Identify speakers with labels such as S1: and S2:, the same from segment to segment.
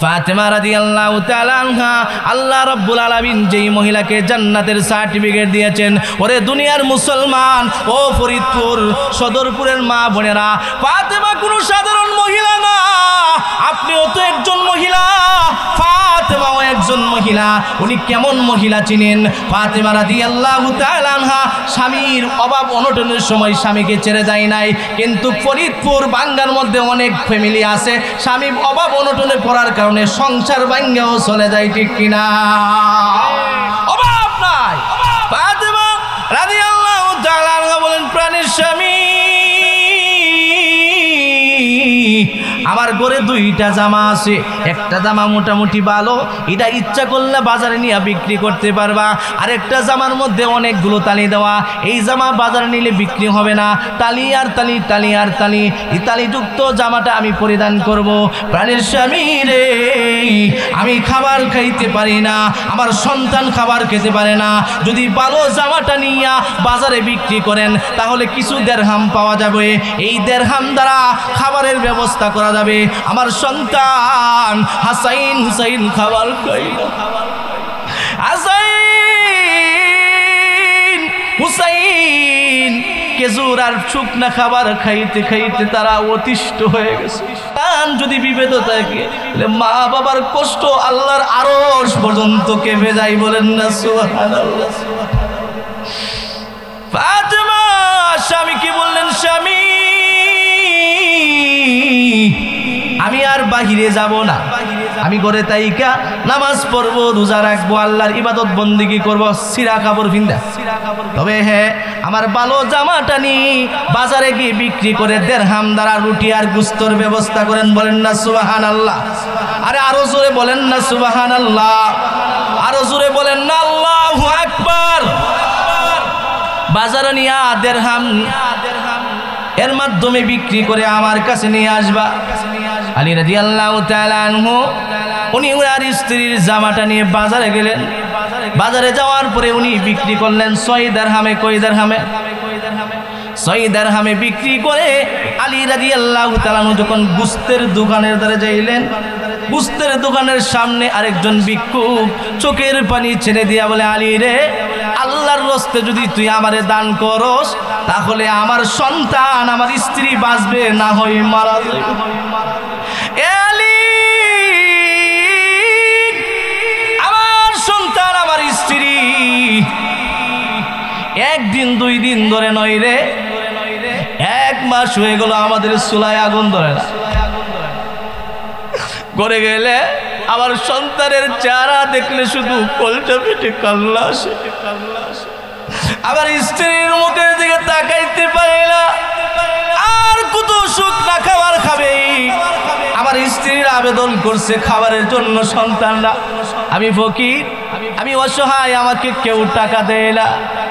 S1: ফাতেমা রাদিয়াল্লাহু তাআলা আনহা আল্লাহ রাব্বুল আলামিন যেই মহিলাকে জান্নাতের সার্টিফিকেট দিয়েছেন, ওরে দুনিয়ার মুসলমান, ও ফরিদপুর সদরপুরের মা বোনেরা, ফাতেমা কোনো সাধারণ মহিলা না, আপনিও তো একজন মহিলা, ফাতেমাও একজন মহিলা। উনি কেমন মহিলা চিনেন? ফাতেমা রাদিয়াল্লাহু তাআলা আনহা স্বামীর অভাব অনটনের সময় স্বামীকে ছেড়ে যায় নাই, কিন্তু ফরিদপুর বাঙ্গার মধ্যে অনেক ফ্যামিলি আছে স্বামী অভাব অনটনে পড়ার কারণে সংসার ভাঙ্গাও চলে যায়, ঠিক কিনা? অভাব নাই। ফাতেমা রাদিয়াল্লাহু তাআলা আনহা বলেন, প্রাণের স্বামী, আমার ঘরে দুইটা জামা আছে, একটা জামা মোটামুটি ভালো, এটা ইচ্ছা করলে বাজারে নিয়ে বিক্রি করতে পারবা, আর একটা জামার মধ্যে অনেকগুলো তালি দেওয়া, এই জামা বাজারে নিলে বিক্রি হবে না, তালি আর তালি, তালি আর তালি, এই তালিযুক্ত জামাটা আমি পরিধান করব। প্রাণের স্বামী রে, আমি খাবার খাইতে পারি না, আমার সন্তান খাবার খেতে পারে না, যদি ভালো জামাটা নিয়ে বাজারে বিক্রি করেন তাহলে কিছু দেরহাম পাওয়া যাবে, এই দেরহাম দ্বারা খাবারের ব্যবস্থা করা যাবে, আমার সন্তান হাসাইন হুসাইন খাবার খাই না, হাসাইন হুসাইন খেজুর আর শুকনা খাবার খাইতে খাইতে তারা অতিষ্ঠ হয়ে গেছে। যদি বিভেদ থাকে, মা বাবার কষ্ট আল্লাহর আরশ পর্যন্ত কেঁপে যায়, বলেন না সুবহানাল্লাহ। ফাতেমা স্বামী কি বললেন, স্বামী আমি আর বাহিরে যাব না, আমি ঘরে তাইকা নামাজ পড়বো, রোজা রাখবো, আল্লাহর ইবাদত বন্দেগী করবো, সিরা কাপড় পিন্দা, তবে হ্যাঁ আমার ভালো জামাটা নি বাজারে গিয়ে বিক্রি করে দেরহাম দ্বারা রুটি আর গুস্তর ব্যবস্থা করেন, বলেন না সুবহানাল্লাহ। আরে আরো জোরে বলেন না সুবহানাল্লাহ, আরো জোরে বলেন না আল্লাহু আকবার। বাজারে নিয়ে দেরহাম এর মাধ্যমে বিক্রি করে আমার কাছে নিয়ে আসবা। আলী রাদিয়াল্লাহু তাআলা আনহু উনি ওনার স্ত্রীর জামাটা নিয়ে বাজারে গেলেন, বাজারে যাওয়ার পরে উনি বিক্রি করলেন 6 দিরহামে। কয় দিরহামে? 6 দিরহামে বিক্রি করে আলী রাদিয়াল্লাহু তাআলা আনহু যখন গুস্তের দোকানের ধারে যাইলেন, গুস্তের দোকানের সামনে আরেকজন ভিক্ষুক চোখের পানি ছেড়ে দিয়া বলে, আলী রে, আল্লাহর রাস্তায় যদি তুই আমারে দান করস তাহলে আমার সন্তান আমার স্ত্রী বাঁচবে, না হয় মারা যাবে। আমার সন্তান আমার স্ত্রী একদিন 2 দিন ধরে নয় রে, 1 মাস হয়ে গেল আমাদের চুলায় আগুন ধরে না, করে গেলে আমার সন্তানের চেহারা দেখলে শুধু কলটা পেটে কান্না আসে, আমার স্ত্রীর মুখের দিকে তাকাইতে পারে না, আর কত সুখ না খাবার খাবে। আমার স্ত্রীর আবেদন করছে খাবারের জন্য সন্তানরা, আমি ফকির, আমি অসহায়, আমাকে কেউ টাকা দেয় না,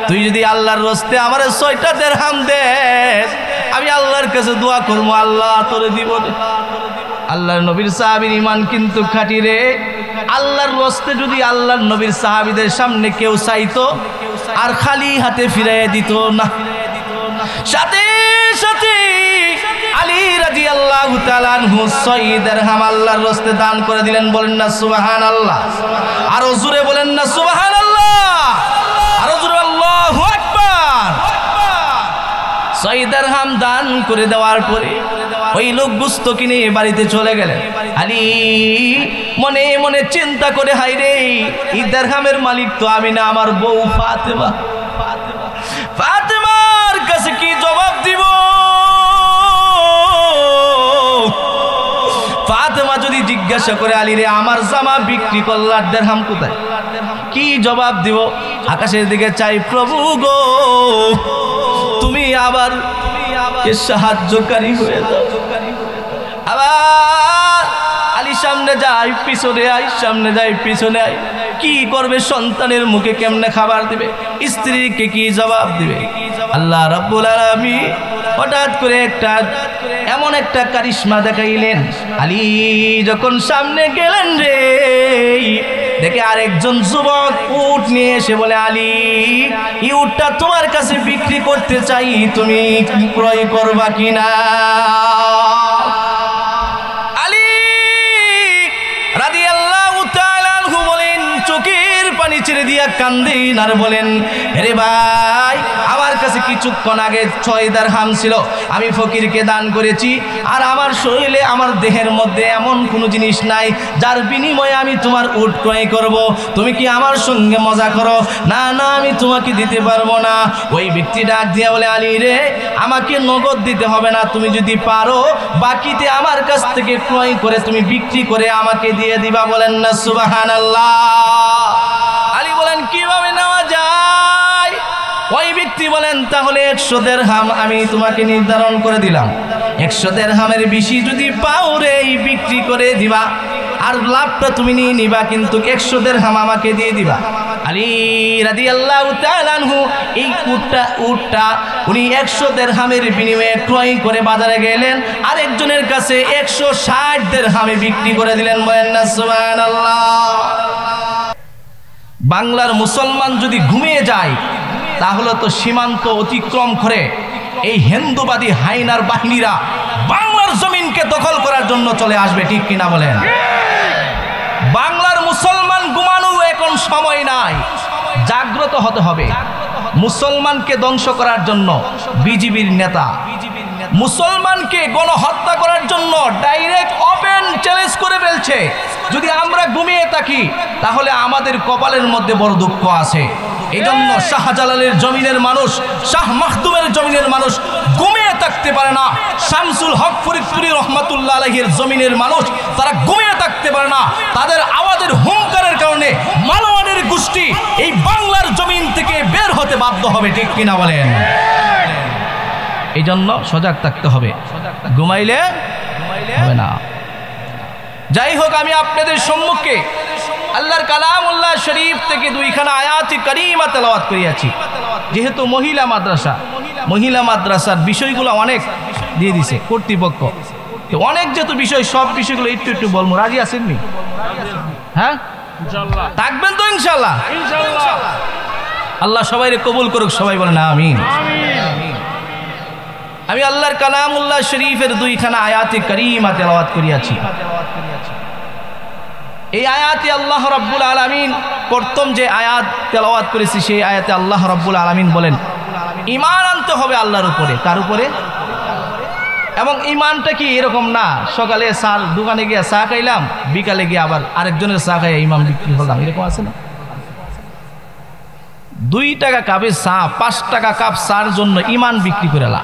S1: তুই যদি আল্লাহর রাস্তায় আমার 6টা দিরহাম দেস, আমি আল্লাহর কাছে দোয়া করবো, আল্লাহ তোরে দিব। আল্লাহর নবীর সাহাবীর ঈমান কিন্তু খাঁটি রে। আল্লাহর রাস্তায় যদি আল্লাহর নবীর সাহাবীদের সামনে কেউ চাইতো আর খালি হাতে ফিরিয়ে দিত না, সাথে সাথে আলী রাদিয়াল্লাহু তাআলা আনহু 6 দিরহাম আল্লাহর রাস্তায় দান করে দিলেন, বলেন না সুবহানাল্লাহ। আরো জোরে বলেন না সুবহানাল্লাহ, আরো জোরে আল্লাহু আকবার। 6 দিরহাম দান করে দেওয়ার পরে ওই লোক গুস্ত কিনে বাড়িতে চলে গেলেন। আলী মনে মনে চিন্তা করে, হায় রে, এই দিরহামের মালিক তো আমি না, আমার বউ ফাতেমা। ফাতেমার কাছে কি জবাব দিব? ফাতেমা যদি জিজ্ঞাসা করে, আলী রে, আমার জামা বিক্রি করলার দিরহাম কোথায়, কি জবাব দিব? আকাশের দিকে চাই, প্রভু গো তুমি আবার সাহায্যকারী হয়ে যাও। আবার আলী সামনে যাই পিছনে আই, সামনে যাই পিছনে আই, কি করবে? সন্তানের মুখে কেমনে খাবার দিবে? স্ত্রীকে কি জবাব দিবে? আল্লাহ রাব্বুল আলামিন হঠাৎ করে এমন একটা কারিশমা দেখাইলেন। আলী যখন সামনে গেলেন রে, দেখে আরেকজন যুবক উট নিয়ে এসে বলে, আলী, এই উটটা তোমার কাছে বিক্রি করতে চাই, তুমি ক্রয় করবা কিনা? আলী চোখের পানি ছেড়ে দিয়া কান্দেন আর বলেন, রে ভাই, আমার কাছে কিছুক্ষণ আগে 6 দিরহাম ছিল, আমি ফকিরকে দান করেছি, আর আমার শরীরে আমার দেহের মধ্যে এমন কোনো জিনিস নাই যার বিনিময়ে আমি তোমার উট ক্রয় করব। তুমি কি আমার সঙ্গে মজা করো? না না, আমি তোমাকে দিতে পারবো না। ওই ব্যক্তি ডাক দিয়া বলে, আলী রে, আমাকে নগদ দিতে হবে না, তুমি যদি পারো বাকিতে আমার কাছ থেকে ক্রয় করে তুমি বিক্রি করে আমাকে দিয়ে দিবা। বলেন না সুবহানাল্লাহ। আলী বলেন, কিভাবে নেওয়া যায়? ওই ব্যক্তি বলেন, তাহলে 100 দিরহাম আমি তোমাকে নির্ধারণ করে দিলাম, 100 দিরহামের বেশি যদি পাও রে বিক্রি করে দিবা, আর লাভটা তুমি নিয়ে নিবা, কিন্তু 100 দিরহাম আমাকে দিয়ে দিবা। আলী রাদিয়াল্লাহু তাআলা আনহু এই উটটা উনি 100 দিরহামের বিনিময়ে ক্রয় করে বাজারে গেলেন, আরেকজনের কাছে 160 দিরহামে বিক্রি করে দিলেন। বলেন না সুবহানাল্লাহ। বাংলার মুসলমান যদি ঘুমিয়ে যায় তাহলে তো সীমান্ত অতিক্রম করে এই হিন্দুবাদী হাইনার বাহিনীরা বাংলার জমিনকে দখল করার জন্য চলে আসবে, ঠিক কিনা বলেন? বাংলার মুসলমান ঘুমানো এখন সময় নাই, জাগ্রত হতে হবে। মুসলমানকে ধ্বংস করার জন্য বিজিবির নেতা মুসলমানকে গণহত্যা করার জন্য ডাইরেক্ট ওপেন চ্যালেঞ্জ করে ফেলছে। যদি আমরা ঘুমিয়ে থাকি তাহলে আমাদের কপালের মধ্যে বড় দুঃখ আছে। এই জন্য শাহজালালের জমিনের মানুষ, শাহ মাখদুমের জমিনের মানুষ ঘুমিয়ে থাকতে পারে না। শামসুল হক ফরিদপুরি রহমাতুল্লাহ আলাইহির জমিনের মানুষ তারা ঘুমিয়ে থাকতে পারে না। তাদের আওয়াজের হুঙ্কারের কারণে মালাওয়ানের গোষ্ঠী এই বাংলার জমিন থেকে বের হতে বাধ্য হবে, ঠিক কিনা বলেন? এই জন্য সজাগ থাকতে হবে, ঘুমাইলে হবে না। যাই হোক, আমি আপনাদের সম্মুখে আল্লাহর কালামুল্লাহ শরীফ থেকে 2খানা আয়াতে কারিমা তেলাওয়াত করিয়াছি। যেহেতু মহিলা মাদ্রাসা, মহিলা মাদ্রাসার বিষয়গুলো অনেক দিয়ে দিছে কর্তৃপক্ষ, তো অনেক যেহেতু বিষয়, সব বিষয়গুলো একটু একটু বলবো। রাজি আছেননি? হ্যাঁ, ইনশাআল্লাহ থাকবেন তো? ইনশাআল্লাহ। আল্লাহ সবাইকে কবুল করুক, সবাই বলেন আমিন। আমি আল্লাহর কালামুল্লাহ শরীফের 2খানা আয়াতে কারিমা তেলাওয়াত করিয়াছি। এই আয়াতে আল্লাহ রাব্বুল আলামিন, প্রথম যে আয়াত তেলাওয়াত করেছি সেই আয়াতে আল্লাহ রাব্বুল আলামিন বলেন, ঈমান আনতে হবে আল্লাহর উপরে। কার উপরে? এবং ঈমানটা কি এরকম না, সকালে চার দোকানে গিয়ে চা খাইলাম, বিকালে গিয়ে আবার আরেকজনের চা খাইয়া ইমাম বিক্রি করলাম, এরকম আছে না? 2 টাকা কাপে চা, 5 টাকা কাপ চার জন্য ঈমান বিক্রি করে লা।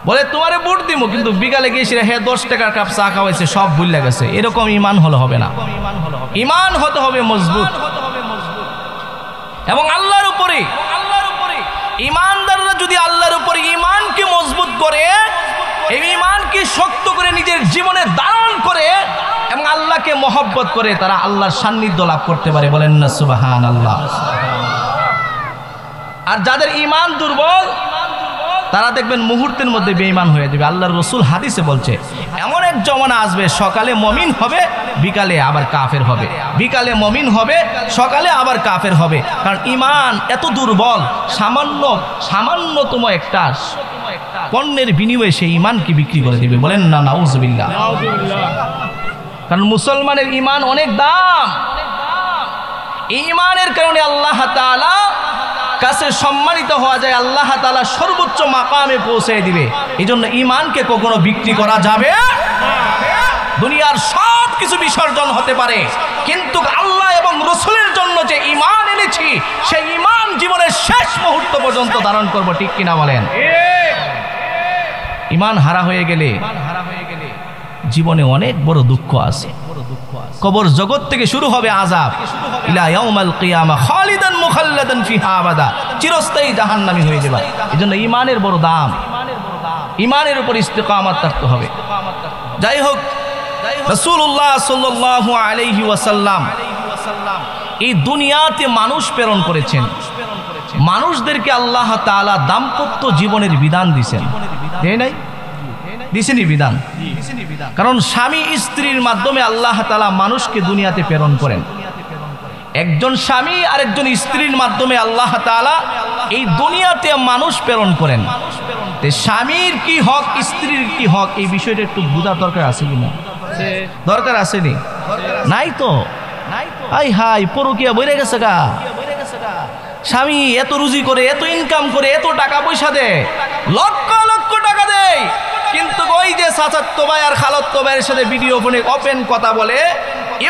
S1: বলে তোমারে ভোট দিব, কিন্তু বিকালে গিয়ে সেটা 10 টাকার কাপ চা খাওয়াইছে, সব ভুলে গেছে। এরকম ঈমান হলে হবে না। ঈমান হতে হবে মজবুত এবং আল্লাহর উপরে। ঈমানদাররা যদি আল্লাহর উপরে ঈমানকে মজবুত করে, এই ঈমানকে শক্ত করে নিজের জীবনে ধারণ করে এবং আল্লাহকে মহব্বত করে, তারা আল্লাহর সান্নিধ্য লাভ করতে পারে। বলেন না সুবহানাল্লাহ। আর যাদের ঈমান দুর্বল তারা দেখবেন মুহূর্তের মধ্যে বেঈমান হয়ে যাবে। আল্লাহর রাসূল হাদিসে বলছে, এমন এক জমানা আসবে সকালে মুমিন হবে, বিকালে আবার কাফের হবে, বিকালে মুমিন হবে, সকালে আবার কাফের হবে। কারণ ঈমান এত দুর্বল, সামান্যতম একটা পণ্যের বিনিময়ে সেই ঈমানকে বিক্রি করে দিবে। বলেন না নাউজুবিল্লাহ। কারণ মুসলমানের ঈমান অনেক দাম। ঈমানের কারণে আল্লাহ তাআলা কাছে সম্মানিত হওয়া যায়, আল্লাহ তাআলা সর্বোচ্চ মাকামে পৌঁছে দিবে। এই জন্য ঈমানকে কখনো বিক্রি করা যাবে না। দুনিয়ার সব কিছু বিসর্জন হতে পারে, কিন্তু আল্লাহ এবং রাসূলের জন্য যে ঈমান এনেছি সেই ঈমান জীবনের শেষ মুহূর্ত পর্যন্ত ধারণ করব, ঠিক কিনা বলেন? ঈমান হারা হয়ে গেলে জীবনে অনেক বড় দুঃখ আছে। কবর জগৎ থেকে শুরু হবে আযাব, ইলা ইয়াউমাল কিয়ামা খালিদান মুখাল্লাদান ফিহা আবাদা, চিরস্থায়ী জাহান্নামী হয়ে যাবে। এজন্য ঈমানের বড় দাম, ঈমানের উপর ইস্তিকামত থাকতে হবে। যাই হোক, রাসূলুল্লাহ সাল্লাল্লাহু আলাইহি ওয়াসাল্লাম এই দুনিয়াতে মানুষ প্রেরণ করেছেন। মানুষদেরকে আল্লাহ তাআলা দাম্পত্য জীবনের বিধান দিয়েছেন, তাই নাই? দিছেনি বিধান। কারণ স্বামী স্ত্রীর মাধ্যমে আল্লাহ তাআলা মানুষকে দুনিয়াতে প্রেরণ করেন। একজন স্বামী আর একজন স্ত্রীর মাধ্যমে আল্লাহ তাআলা এই দুনিয়াতে মানুষ প্রেরণ করেন। স্বামীর কি হক, স্ত্রীর কি হক, এই বিষয়টা একটু বোঝার দরকার আছে কিনা? দরকার আসেনি? নাই তো। হাই হাই পরকিয়া বইরে গেছে গা। স্বামী এত রুজি করে, এত ইনকাম করে, এত টাকা পয়সা দেয়, লক্ষ লক্ষ টাকা দেয়, কিন্তু ওই যে চাচাতো ভাই আর খালাতো ভাইয়ের সাথে ভিডিও ফোনে ওপেন কথা বলে,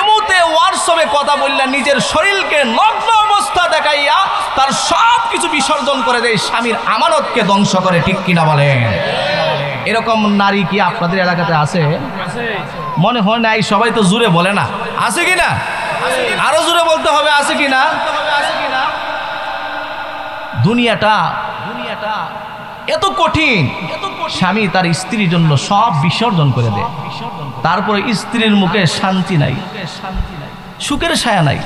S1: এমুতে হোয়াটসঅ্যাপে কথা বললে নিজের শরীরকে নগ্ন অবস্থা দেখাইয়া তার সব কিছু বিসর্জন করে দেয়, স্বামীর আমানতকে ধ্বংস করে। ঠিক কিনা বলেন? এরকম নারী কি আপনাদের এলাকাতে আছে? মনে হয় নাই, সবাই তো জুড়ে বলে না। আছে কিনা? আরো জুড়ে বলতে হবে, আছে কিনা? দুনিয়াটা এত কঠিন, স্বামী তার স্ত্রীর জন্য সব বিসর্জন করে দেয়, তারপরে স্ত্রীর মুখে শান্তি নাই, সুখের ছায়া নাই।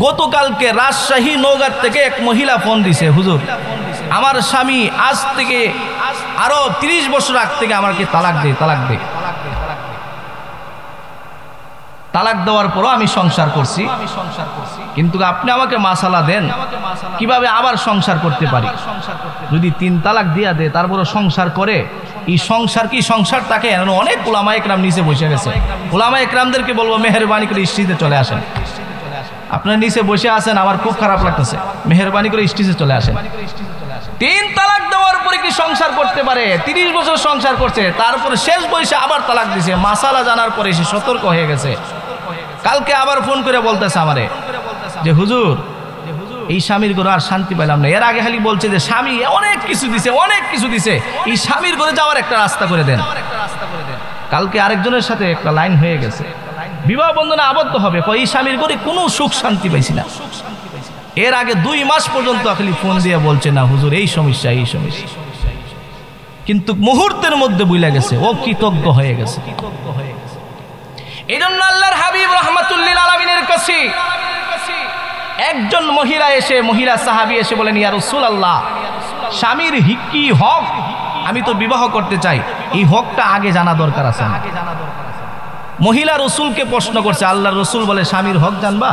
S1: গতকালকে রাজশাহী নওগাঁ থেকে এক মহিলা ফোন দিছে, হুজুর আমার স্বামী আজ থেকে আরো 30 বছর আগ থেকে আমাকে তালাক দেয়। তালাক দেওয়ার পরও আমি সংসার করছি, কিন্তু আপনি আমাকে মাসালা দেন কিভাবে আবার সংসার করতে পারি। যদি 3 তালাক দিয়া দেয় তারপরও সংসার করে, এই সংসার কি সংসার? তাকে অনেক উলামা একরাম নিচে বসে গেছে। উলামা একরামদেরকে বলবো মেহেরবানি করে স্টেজে চলে আসেন। আপনারা নিচে বসে আছেন, আমার খুব খারাপ লাগতেছে, মেহেরবানি করে স্টেজে চলে আসেন। 3 তালাক দেওয়ার পরে কি সংসার করতে পারে? 30 বছর সংসার করছে, তারপরে শেষ বয়সে আবার তালাক দিছে। মাসালা জানার পরে সে সতর্ক হয়ে গেছে। কালকে আবার ফোন করে বলতেছে আমারে যে হুজুর এই স্বামীর ঘরে আর শান্তি পেলাম না। এর আগে খালি বলছে যে স্বামী অনেক কিছু দিছে, এই স্বামীর ঘরে যাওয়ার একটা রাস্তা করে দেন। কালকে আরেকজনের সাথে একটা লাইন হয়ে গেছে, বিবাহ বন্ধনে আবদ্ধ হবে, এই স্বামীর ঘরে কোনো সুখ শান্তি পাইছি না। এর আগে 2 মাস পর্যন্ত খালি ফোন দিয়ে বলছে না হুজুর এই সমস্যা। কিন্তু মুহূর্তের মধ্যে বুঝলা গেছে, ও কৃতজ্ঞ হয়ে গেছে। এই জন্য আল্লাহর হাবিব রাহমাতুল্লিল আলামিনের কাছে একজন মহিলা সাহাবী এসে বলেন, ইয়া রাসূলুল্লাহ, স্বামীর কি হক আমি তো বিবাহ করতে চাই, এই হকটা আগে জানা দরকার আছে। মহিলা রসুলকে প্রশ্ন করছে, আল্লাহর রসুল বলে স্বামীর হক জানবা?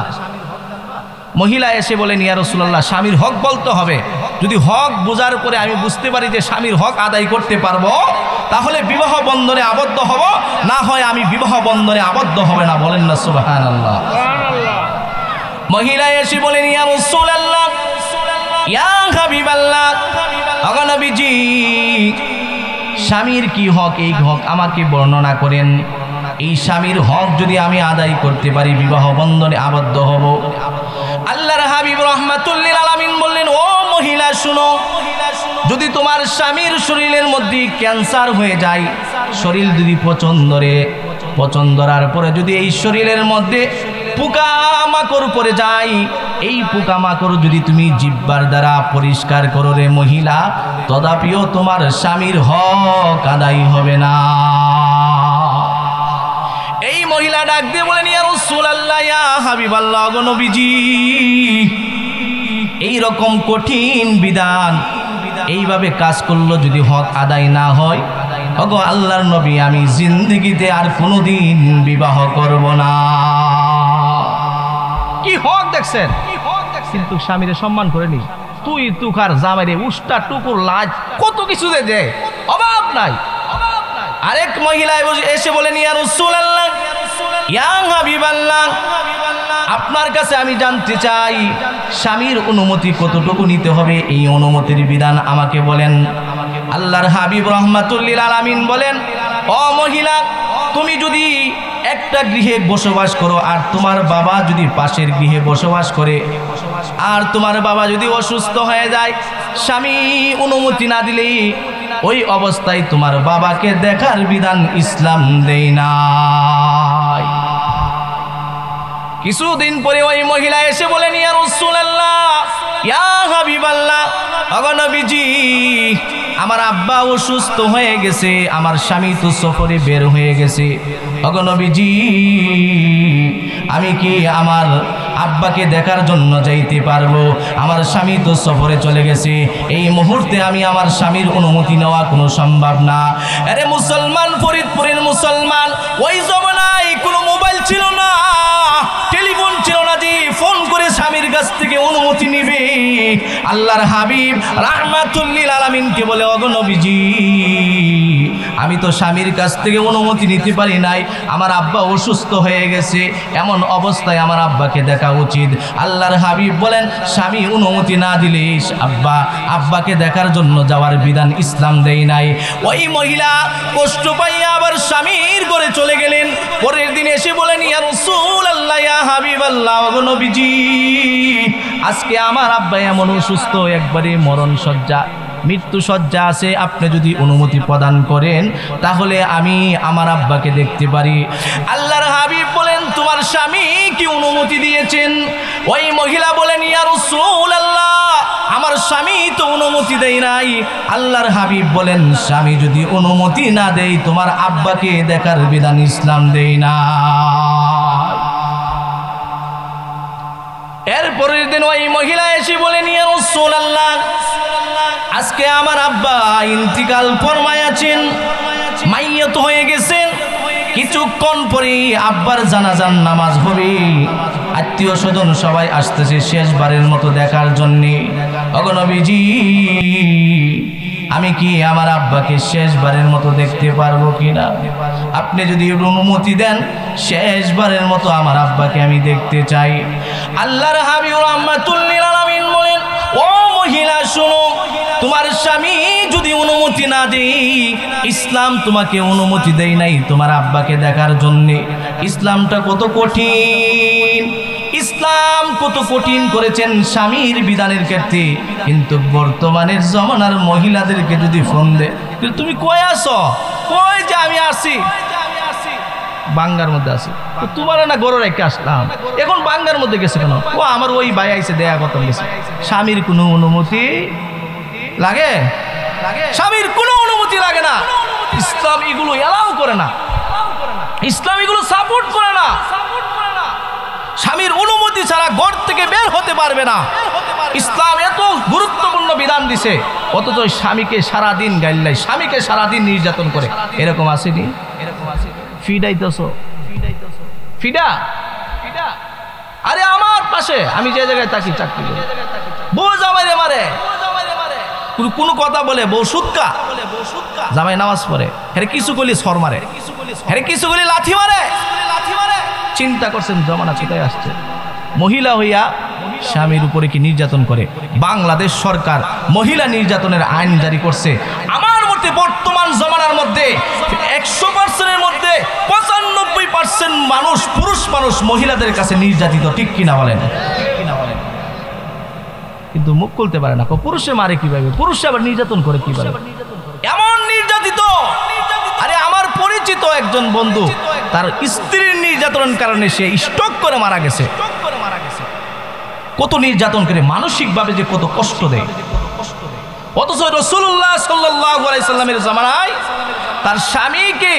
S1: মহিলা এসে বলেন, ইয়া রাসূলুল্লাহ, স্বামীর হক বলতে হবে, যদি হক বোঝার পরে আমি বুঝতে পারি যে স্বামীর হক আদায় করতে পারবো তাহলে বিবাহ বন্ধনে আবদ্ধ হব, না হয় আমি বিবাহ বন্ধনে আবদ্ধ হবে না। বলেন না সুবহানাল্লাহ। মহিলা এসে বলেন, ইয়া রাসূলুল্লাহ, ইয়া হাবিবাল্লাহ, ওগো নবীজি, স্বামীর কি হক, এই হক আমাকে বর্ণনা করেন। এই স্বামীর হক যদি আমি আদায় করতে পারি বিবাহ বন্ধনে আবদ্ধ হব। আল্লাহর হাবিব রাহমাতুল্লিল আলামিন বললেন, ও মহিলা শুনো, যদি তোমার স্বামীর শরীরের মধ্যে ক্যান্সার হয়ে যায়, শরীর যদি পচন ধরার পরে যদি এই শরীরের মধ্যে পোকামাকড় পড়ে যায়, এই পোকামাকড় যদি তুমি জিহ্বার দ্বারা পরিষ্কার করো রে মহিলা, তথাপিও তোমার স্বামীর হক আদায় হবে না। এই মহিলা ডাক দিয়ে বলেন, ইয়া রাসূলুল্লাহ, ইয়া হাবিবাল্লাহ, ওগো নবীজি, এই রকম কঠিন বিধান, এইভাবে কাজ করলো যদি হক আদায় না হয়, ওগো আল্লাহর নবী, আমি জিন্দেগিতে আর কোনোদিন বিবাহ করব না। কি হক দেখছেন? কিন্তু স্বামীরে সম্মান করেনি, তুই তুখার জামাইরে উষ্টা টুকুর লাজ কত কিছু দে, অভাব নাই। আরেক মহিলা এসে বলেন, ইয়া রাসূলুল্লাহ, ইয়া হাবিবাল্লাহ, আপনার কাছে আমি জানতে চাই স্বামীর অনুমতি কতটুকু নিতে হবে, এই অনুমতির বিধান আমাকে বলেন। আল্লাহর হাবিব রাহমাতুল্লিল আলামিন বলেন, ও মহিলা, তুমি যদি একটা গৃহে বসবাস করো আর তোমার বাবা যদি পাশের গৃহে বসবাস করে, আর তোমার বাবা যদি অসুস্থ হয়ে যায়, স্বামী অনুমতি না দিলেই ওই অবস্থায় তোমার বাবাকে দেখার বিধান ইসলাম দেয় না। কিছুদিন পরে ওই মহিলা এসে বলেন, ইয়া রাসূলুল্লাহ, ইয়া হাবিবাল্লাহ, ওগো নবীজি, আমার আব্বা অসুস্থ হয়ে গেছে, আমার স্বামী তো সফরে বের হয়ে গেছে, ওগো নবীজি, আমি কি আমার আব্বাকে দেখার জন্য যাইতে পারবো? আমার স্বামী তো সফরে চলে গেছে, এই মুহূর্তে আমি আমার স্বামীর অনুমতি নেওয়া কোনো সম্ভব না। আরে মুসলমান, ফরিদপুরের মুসলমান, ওই জমানায় কোনো মোবাইল ছিল না, টেলিফোন ছিল না যে ফোন করে স্বামীর কাছ থেকে অনুমতি নিবে। আল্লাহর হাবিব রাহমাতুল্লিল আলামিনকে বলে, ওগো নবীজি, আমি তো স্বামীর কাছ থেকে অনুমতি নিতে পারি নাই, আমার আব্বা অসুস্থ হয়ে গেছে, এমন অবস্থায় আমার আব্বাকে দেখা উচিত। আল্লাহর হাবিব বলেন স্বামী অনুমতি না দিলে আব্বাকে দেখার জন্য যাওয়ার বিধান ইসলাম দেয় নাই। ওই মহিলা কষ্ট পাইয়া আবার স্বামীর ঘরে চলে গেলেন। পরের দিন এসে বলেন ইয়া রাসূলুল্লাহ, ইয়া হাবিবাল্লাহ, ওগো নবীজি, আজকে আমার আব্বা এমন অসুস্থ, একবারে মরণ শয্যা, মৃত্যু শয্যা আছে, আপনি যদি অনুমতি প্রদান করেন তাহলে আমি আমার আব্বাকে দেখতে পারি। আল্লাহর হাবিব বলেন তোমার স্বামী কি অনুমতি দিয়েছেন? ওই মহিলা বলেন ইয়া রাসূলুল্লাহ, আমার স্বামী তো অনুমতি দেয় নাই। আল্লাহর হাবিব বলেন স্বামী যদি অনুমতি না দেয় তোমার আব্বাকে দেখার বিধান ইসলাম দেয় না। এরপরের দিন ওই মহিলা এসে বলেন ইয়া রাসূলুল্লাহ, আজকে আমার আব্বা ইন্তিকাল ফরমায়াছেন, মাইয়ত হয়ে গেছেন, কিছুক্ষণ পরে আব্বার জানাজার নামাজ হবে, আত্মীয় স্বজন সবাই আসতেছে শেষবারের মতো দেখার জন্যে। ওগো নবীজি, আমি কি আমার আব্বাকে শেষবারের মতো দেখতে পারবো কিনা? আপনি যদি অনুমতি দেন শেষবারের মতো আমার আব্বাকে আমি দেখতে চাই। আল্লাহর হাবিব রাহমাতুল লিল আলামিন বলেন ও মহিলা শোনো, তোমার স্বামী যদি অনুমতি না দেয়, ইসলাম তোমাকে অনুমতি দেয় নাই তোমার আব্বাকে দেখার জন্য। ইসলামটা কত কঠিন, ইসলাম কত কঠিন করেছেন স্বামীর বিধানের ক্ষেত্রে। কিন্তু বর্তমানের জমানার মহিলাদেরকে যদি ফোন দে, তুমি কই আসো, কই যে আমি আসি, বাঙ্গার মধ্যে আসি, তো তোমার না গরু রেখে আসলাম, এখন বাঙ্গার মধ্যে গেছে কেন? ও আমার ওই ভাই আইসে দেয়া কথা গেছে। স্বামীর কোনো অনুমতি লাগে? স্বামীর কোনো অনুমতি লাগে না। ইসলাম এগুলো এলাও করে না, ইসলাম এগুলো সাপোর্ট করে না। স্বামীর অনুমতি ছাড়া ঘর থেকে বের হতে পারবে না। ইসলাম এত গুরুত্বপূর্ণ বিধান দিছে, অথচ স্বামীকে সারাদিন গাইল্লাই, স্বামীকে সারাদিন নির্যাতন করে। এরকম আসেনি? ফিডাইতেছ, ফিডা, আরে আমার পাশে আমি যে জায়গায় থাকি চাকরি করি, বউ জামাই রে মারে, কোনো কথা বলে বউ সুৎকা, জামাই নামাজ পড়ে, হেরে কিছু করলি সর মারে, হেরে কিছু করলি লাথি মারে। চিন্তা করছেন জমানা কোথায় আসছে? মহিলা হইয়া স্বামীর উপরে কি নির্যাতন করে। বাংলাদেশ সরকার মহিলা নির্যাতনের আইন জারি করছে। আমার মতে বর্তমান জমানার মধ্যে 100%-এর মধ্যে 95% মানুষ, পুরুষ মানুষ মহিলাদের কাছে নির্যাতিত, ঠিক কিনা বলেন? কিন্তু মুখ খুলতে পারে না। পুরুষে মারে কিভাবে, পুরুষে আবার নির্যাতন করে কিভাবে, এমন নির্যাতিত। আরে আমার পরিচিত একজন বন্ধু, তার স্ত্রীর নির্যাতনের কারণে সে স্ট্রোক করে মারা গেছে। কত নির্যাতন করে, মানসিকভাবে যে কত কষ্ট দেয়। অথচ রাসূলুল্লাহ সাল্লাল্লাহু আলাইহি সাল্লামের জামানায় তার স্বামীকে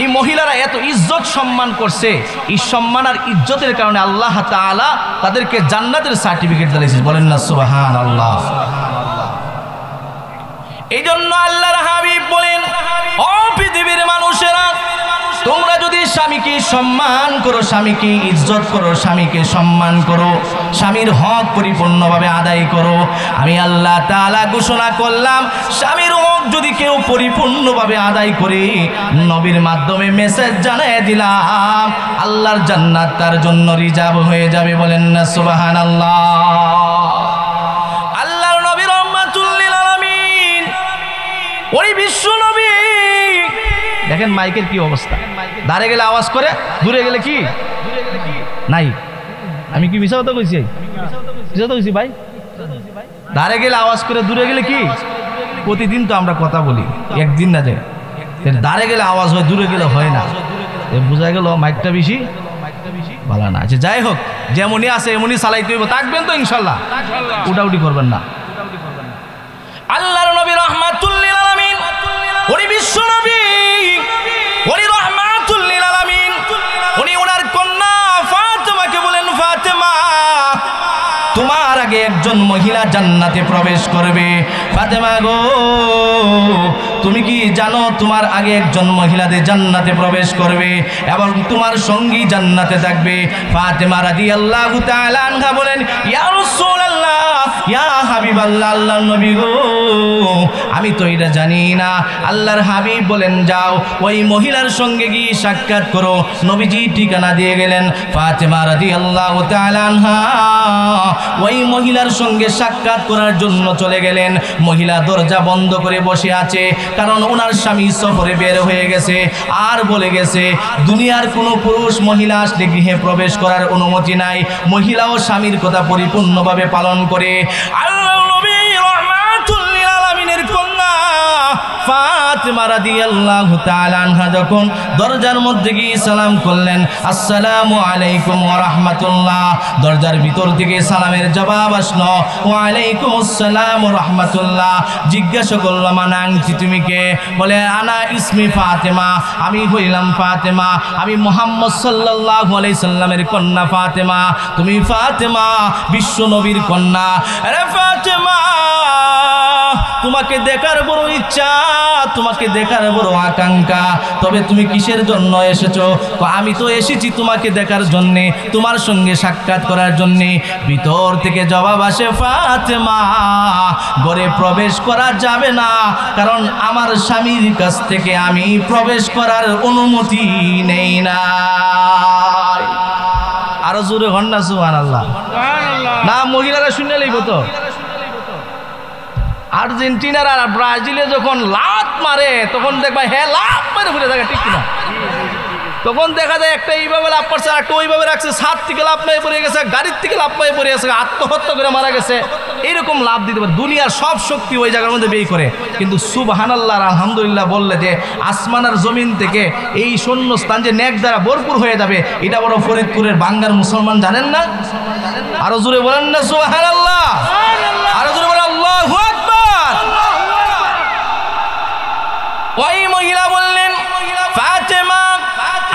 S1: এই মহিলারা এত ইজ্জত সম্মান করছে। এই সম্মান আর ইজ্জতের কারণে আল্লাহ তাআলা তাদেরকে জান্নাতের সার্টিফিকেট দিয়েছেন। বলেন না সুবহানাল্লাহ। এই জন্য আল্লাহর হাবিব বলেন ও পৃথিবীর মানুষেরা, তোমরা যদি স্বামীকে সম্মান করো, স্বামীকে ইজ্জত করো, স্বামীকে সম্মান করো, স্বামীর হক পরিপূর্ণভাবে আদায় করো, আমি আল্লাহ তাআলা ঘোষণা করলাম স্বামীর হক যদি কেউ পরিপূর্ণভাবে আদায় করে, নবীর মাধ্যমে মেসেজ জানিয়ে দিলাম আল্লাহর জান্নাত তার জন্য রিজার্ভ হয়ে যাবে। বলেন না সুবহানাল্লাহ। আল্লাহর নবী রাহমাতুল লিল আলামিন, ওই বিশ্ব নবী, দেখেন মাইকের কি অবস্থা, দাঁড়ে গেলে আওয়াজ করে, দূরে গেলে কি নাই। আমি কি মিছা কথা কইছি? মিছা কথা কইছি ভাই? দাঁড়ে গেলে আওয়াজ করে, দূরে গেলে কি? প্রতিদিন তো আমরা কথা বলি, একদিন না যায়। দাঁড়ে গেলে আওয়াজ হয়, দূরে গেলে হয় না। বোঝা গেল মাইকটা বেশি ভালো না। আচ্ছা যাই হোক, যেমনই আছে এমনই চালাইতে হইব। থাকবেন তো ইনশাল্লাহ, উঠাউটি করবেন না। আল্লাহর নবী রাহমাতুল লিল আলামিন, উনি বিশ্ব নবী, উনি রাহমাতুল লিল আলামিন, উনি ওনার কন্যা ফাতেমাকে বলেন ফাতেমা, তোমার আগে একজন মহিলা জান্নাতে প্রবেশ করবে। ফাতেমা গো, তুমি কি জানো তোমার আগে একজন মহিলাদের জান্নাতে প্রবেশ করবে এবং তোমার সঙ্গী জান্নাতে থাকবে? ফাতেমা রাদিয়াল্লাহু তাআলা আনহা বলেন ইয়া রাসূলুল্লাহ, ইয়া হাবিবাল্লাহ, আল্লাহর নবী গো আমি তো এটা জানি না। আল্লাহর হাবিব বলেন যাও ওই মহিলার সঙ্গে গিয়ে সাক্ষাৎ করো। নবীজি ঠিকানা দিয়ে গেলেন। ফাতেমা রাদিয়াল্লাহু তাআলা আনহা ওই মহিলার সঙ্গে সাক্ষাৎ করার জন্য চলে গেলেন। মহিলা দরজা বন্ধ করে বসে আছে, কারণ ওনার স্বামী সফরে বের হয়ে গেছে। আর বলে গেছে দুনিয়ার কোনো পুরুষ মহিলা আসলে গৃহে প্রবেশ করার অনুমতি নাই। মহিলাও স্বামীর কথা পরিপূর্ণভাবে পালন করে। আল্লাহর নবী রাহমাতুল লিল আলামিনের কন্যা ফাতেমা রাদিয়াল্লাহু তাআলা আনহা যখন দরজার মধ্যে গিয়ে সালাম করলেন, আসসালামু আলাইকুম ওয়া রাহমাতুল্লাহ, দরজার ভিতর থেকে সালামের জবাব আসলো, ওয়া আলাইকুম আসসালাম ওয়া রাহমাতুল্লাহ। জিজ্ঞাসা করলাম আনা আনতি, তুমি কে? বলে আনা ইসমি ফাতেমা, আমি হইলাম ফাতেমা, আমি মুহাম্মদ সাল্লাল্লাহু আলাইহি সাল্লামের কন্যা ফাতেমা। তুমি ফাতেমা বিশ্ব নবীর কন্যা। আরে ফাতেমা তোমাকে দেখার বড় ইচ্ছা, তোমাকে দেখার বড় আকাঙ্ক্ষা, তবে তুমি কিসের জন্য এসেছো? আমি তো এসেছি তোমাকে দেখার জন্যে, তোমার সঙ্গে সাক্ষাৎ করার জন্যে। ভিতর থেকে জবাব আসে, ফাতেমা ঘরে প্রবেশ করা যাবে না, কারণ আমার স্বামীর কাছ থেকে আমি প্রবেশ করার অনুমতি নেই না। আরো জোরে হন না সুবহানাল্লাহ। না মহিলারা শুনে লইব তো। আর্জেন্টিনার আর ব্রাজিলে যখন লাত মারে তখন দেখবা হ্যাঁ লাভ মেরে ঘুরে থাকে, ঠিক কিনা? তখন দেখা যায় একটা এইভাবে লাভ পারছে, একটা ওইভাবে রাখছে, ছাদ থেকে লাভ মেয়ে পড়ে গেছে, গাড়ির থেকে লাভ মেয়ে পড়ে গেছে, আত্মহত্যা করে মারা গেছে। এইরকম লাভ দিতে পারে। দুনিয়ার সব শক্তি ওই জায়গার মধ্যে ব্যয় করে, কিন্তু সুবহানাল্লাহ আলহামদুলিল্লাহ বললে যে আসমান আর জমিন থেকে এই শূন্য স্থান যে নেক দ্বারা ভরপুর হয়ে যাবে, এটা বড় ফরিদপুরের বাঙ্গার মুসলমান জানেন না? আরো জোরে বলেন না সুবহানাল্লাহ, আরো জোরে বলেন আল্লাহু আকবার। ওই মহিলা বললেন, ফাতেমা